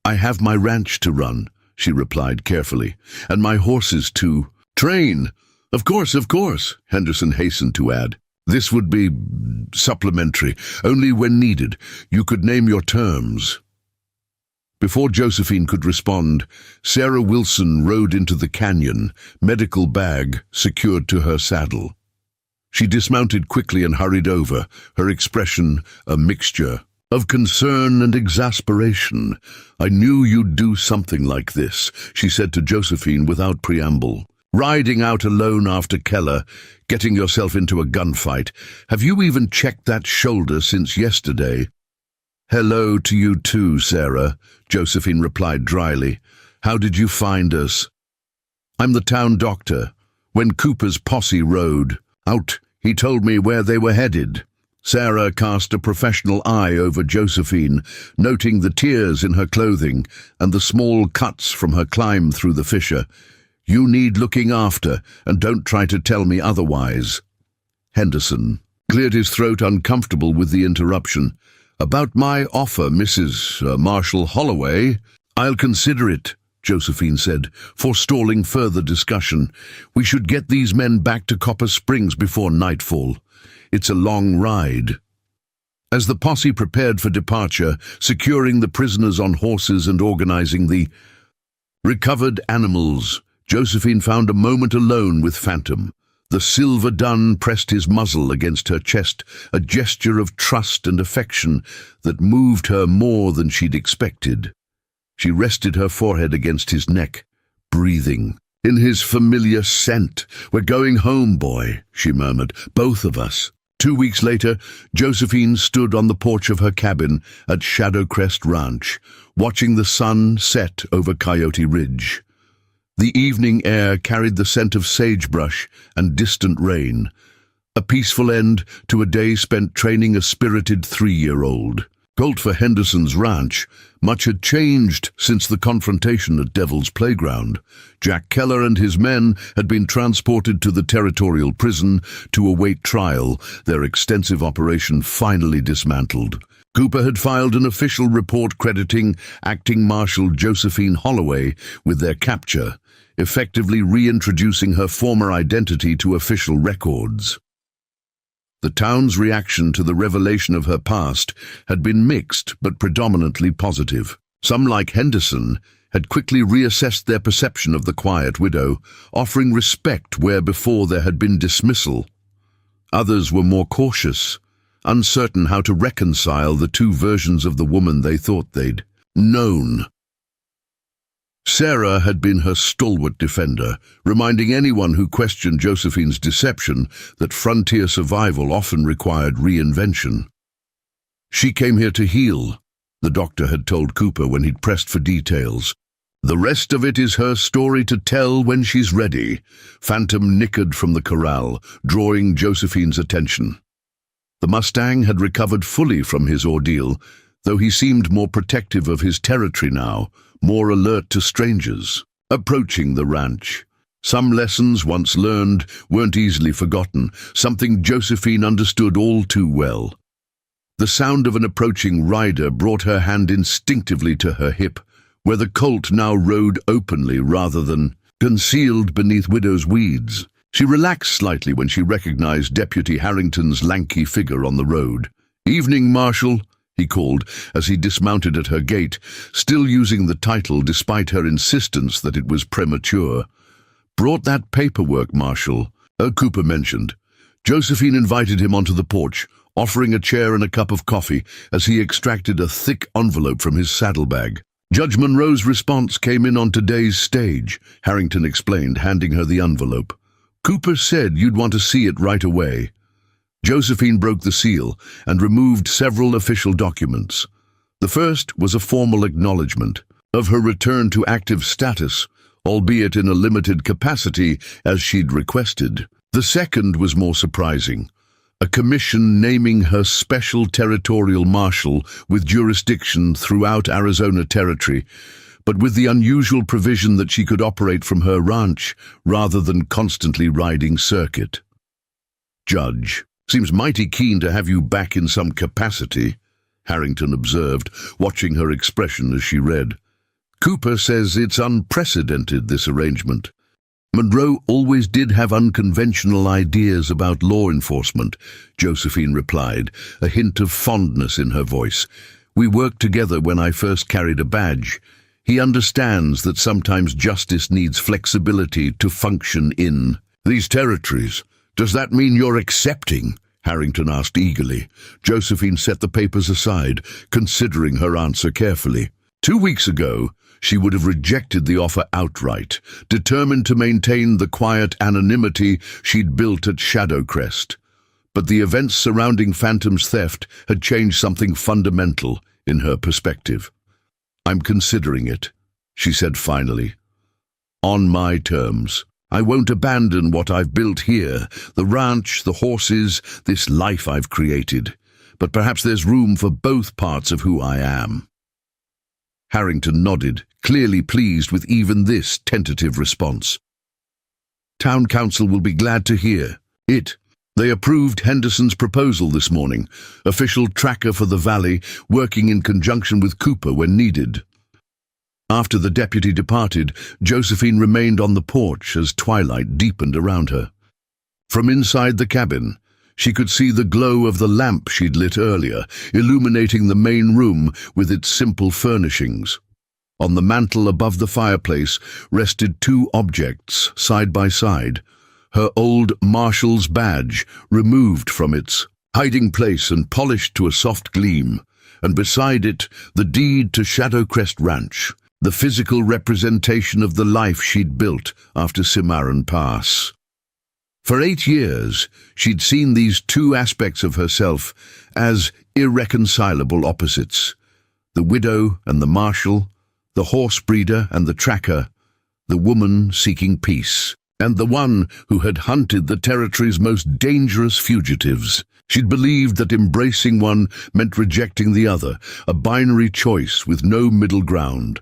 I have my ranch to run, she replied carefully, and my horses to train. Of course, Henderson hastened to add. This would be supplementary, only when needed. You could name your terms. Before Josephine could respond, Sarah Wilson rode into the canyon, medical bag secured to her saddle. She dismounted quickly and hurried over, her expression a mixture of concern and exasperation. I knew you'd do something like this, she said to Josephine without preamble. Riding out alone after Keller, getting yourself into a gunfight. Have you even checked that shoulder since yesterday? Hello to you too, Sarah, Josephine replied dryly. How did you find us? I'm the town doctor. When Cooper's posse rode out, he told me where they were headed. Sarah cast a professional eye over Josephine, noting the tears in her clothing and the small cuts from her climb through the fissure. You need looking after, and don't try to tell me otherwise. Henderson cleared his throat, uncomfortable with the interruption. About my offer, Mrs. Marshall Holloway, I'll consider it, Josephine said, forestalling further discussion. We should get these men back to Copper Springs before nightfall. It's a long ride. As the posse prepared for departure, securing the prisoners on horses and organizing the recovered animals, Josephine found a moment alone with Phantom. The silver dun pressed his muzzle against her chest, a gesture of trust and affection that moved her more than she'd expected. She rested her forehead against his neck, breathing in his familiar scent. We're going home, boy, she murmured, both of us. 2 weeks later, Josephine stood on the porch of her cabin at Shadowcrest Ranch, watching the sun set over Coyote Ridge. The evening air carried the scent of sagebrush and distant rain, a peaceful end to a day spent training a spirited 3-year-old. Built for Henderson's ranch, much had changed since the confrontation at Devil's Playground. Jack Keller and his men had been transported to the territorial prison to await trial, their extensive operation finally dismantled. Cooper had filed an official report crediting Acting Marshal Josephine Holloway with their capture, effectively reintroducing her former identity to official records. The town's reaction to the revelation of her past had been mixed but predominantly positive. Some, like Henderson, had quickly reassessed their perception of the quiet widow, offering respect where before there had been dismissal. Others were more cautious, uncertain how to reconcile the two versions of the woman they thought they'd known. Sarah had been her stalwart defender, reminding anyone who questioned Josephine's deception that frontier survival often required reinvention. She came here to heal, the doctor had told Cooper when he'd pressed for details. The rest of it is her story to tell when she's ready. Phantom nickered from the corral, drawing Josephine's attention. The Mustang had recovered fully from his ordeal, though he seemed more protective of his territory now, more alert to strangers. Approaching the ranch. Some lessons once learned weren't easily forgotten, something Josephine understood all too well. The sound of an approaching rider brought her hand instinctively to her hip, where the colt now rode openly rather than concealed beneath widow's weeds. She relaxed slightly when she recognized Deputy Harrington's lanky figure on the road. "Evening, Marshal," he called as he dismounted at her gate, still using the title despite her insistence that it was premature. "Brought that paperwork, Marshal," Cooper mentioned. Josephine invited him onto the porch, offering a chair and a cup of coffee as he extracted a thick envelope from his saddlebag. "Judge Monroe's response came in on today's stage," Harrington explained, handing her the envelope. "Cooper said you'd want to see it right away." Josephine broke the seal and removed several official documents. The first was a formal acknowledgement of her return to active status, albeit in a limited capacity as she'd requested. The second was more surprising. A commission naming her special territorial marshal with jurisdiction throughout Arizona Territory, but with the unusual provision that she could operate from her ranch rather than constantly riding circuit. "Judge, seems mighty keen to have you back in some capacity," Harrington observed, watching her expression as she read. "Cooper says it's unprecedented, this arrangement." "Monroe always did have unconventional ideas about law enforcement," Josephine replied, a hint of fondness in her voice. "We worked together when I first carried a badge. He understands that sometimes justice needs flexibility to function in these territories. Does that mean you're accepting?" Harrington asked eagerly. Josephine set the papers aside, considering her answer carefully. 2 weeks ago, she would have rejected the offer outright, determined to maintain the quiet anonymity she'd built at Shadowcrest. But the events surrounding Phantom's theft had changed something fundamental in her perspective. "I'm considering it," she said finally. "On my terms. I won't abandon what I've built here, the ranch, the horses, this life I've created. But perhaps there's room for both parts of who I am." Harrington nodded, clearly pleased with even this tentative response. "Town Council will be glad to hear it. They approved Henderson's proposal this morning, official tracker for the valley, working in conjunction with Cooper when needed." After the deputy departed, Josephine remained on the porch as twilight deepened around her. From inside the cabin, she could see the glow of the lamp she'd lit earlier, illuminating the main room with its simple furnishings. On the mantel above the fireplace rested two objects side by side, her old marshal's badge removed from its hiding place and polished to a soft gleam, and beside it the deed to Shadowcrest Ranch, the physical representation of the life she'd built after Cimarron Pass. For 8 years, she'd seen these two aspects of herself as irreconcilable opposites: the widow and the marshal, the horse breeder and the tracker, the woman seeking peace, and the one who had hunted the territory's most dangerous fugitives. She'd believed that embracing one meant rejecting the other, a binary choice with no middle ground.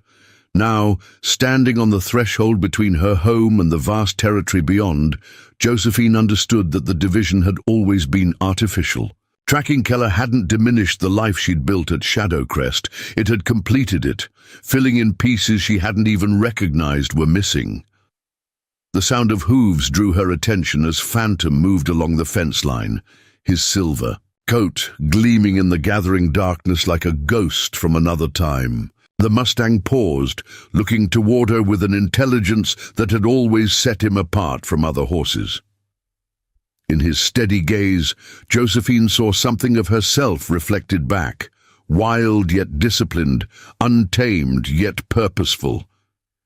Now, standing on the threshold between her home and the vast territory beyond, Josephine understood that the division had always been artificial. Tracking Keller hadn't diminished the life she'd built at Shadowcrest. It had completed it, filling in pieces she hadn't even recognized were missing. The sound of hooves drew her attention as Phantom moved along the fence line, his silver coat gleaming in the gathering darkness like a ghost from another time. The Mustang paused, looking toward her with an intelligence that had always set him apart from other horses. In his steady gaze, Josephine saw something of herself reflected back, wild yet disciplined, untamed yet purposeful.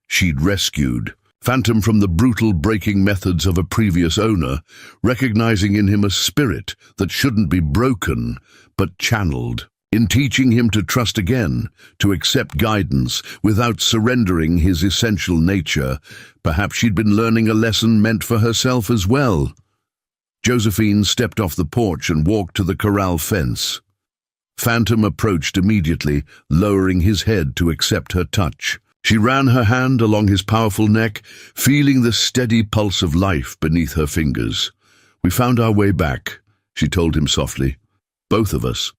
She'd rescued Phantom from the brutal breaking methods of a previous owner, recognizing in him a spirit that shouldn't be broken, but channeled. In teaching him to trust again, to accept guidance without surrendering his essential nature, perhaps she'd been learning a lesson meant for herself as well. Josephine stepped off the porch and walked to the corral fence. Phantom approached immediately, lowering his head to accept her touch. She ran her hand along his powerful neck, feeling the steady pulse of life beneath her fingers. "We found our way back," she told him softly. "Both of us."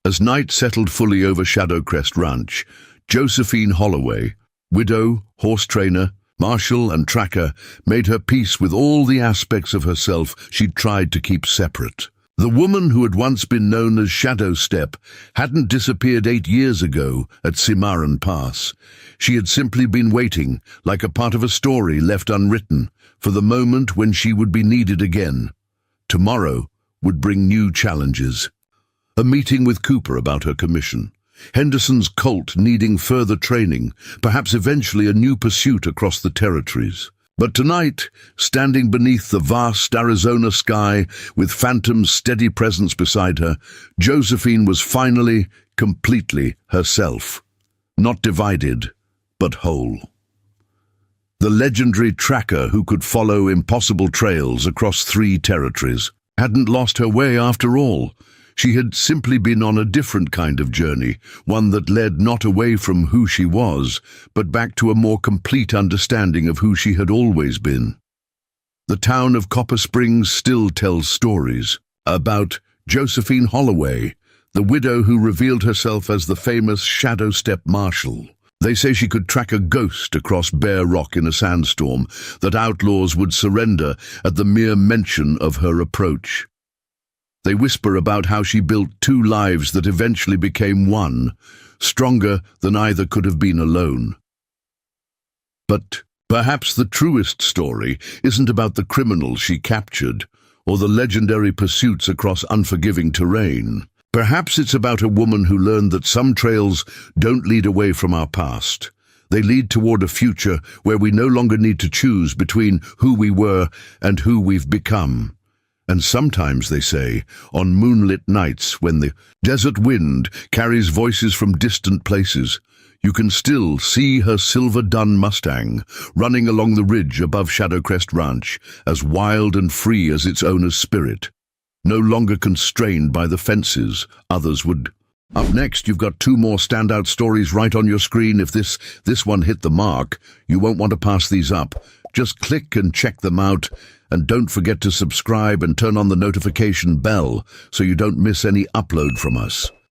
As night settled fully over Shadowcrest Ranch, Josephine Holloway, widow, horse trainer, marshal and tracker, made her peace with all the aspects of herself she'd tried to keep separate. The woman who had once been known as Shadow Step hadn't disappeared 8 years ago at Cimarron Pass. She had simply been waiting, like a part of a story left unwritten, for the moment when she would be needed again. Tomorrow would bring new challenges. A meeting with Cooper about her commission. Henderson's cult needing further training, perhaps eventually a new pursuit across the territories. But tonight, standing beneath the vast Arizona sky, with Phantom's steady presence beside her, Josephine was finally, completely herself. Not divided, but whole. The legendary tracker who could follow impossible trails across 3 territories hadn't lost her way after all. She had simply been on a different kind of journey, one that led not away from who she was, but back to a more complete understanding of who she had always been. The town of Copper Springs still tells stories about Josephine Holloway, the widow who revealed herself as the famous Shadow Step Marshal. They say she could track a ghost across bare rock in a sandstorm, that outlaws would surrender at the mere mention of her approach. They whisper about how she built 2 lives that eventually became one, stronger than either could have been alone. But perhaps the truest story isn't about the criminals she captured, or the legendary pursuits across unforgiving terrain. Perhaps it's about a woman who learned that some trails don't lead away from our past. They lead toward a future where we no longer need to choose between who we were and who we've become. And sometimes, they say, on moonlit nights when the desert wind carries voices from distant places, you can still see her silver-dun Mustang running along the ridge above Shadowcrest Ranch, as wild and free as its owner's spirit, no longer constrained by the fences others would. Up next, you've got 2 more standout stories right on your screen. If this one hit the mark, you won't want to pass these up. Just click and check them out, and don't forget to subscribe and turn on the notification bell so you don't miss any upload from us.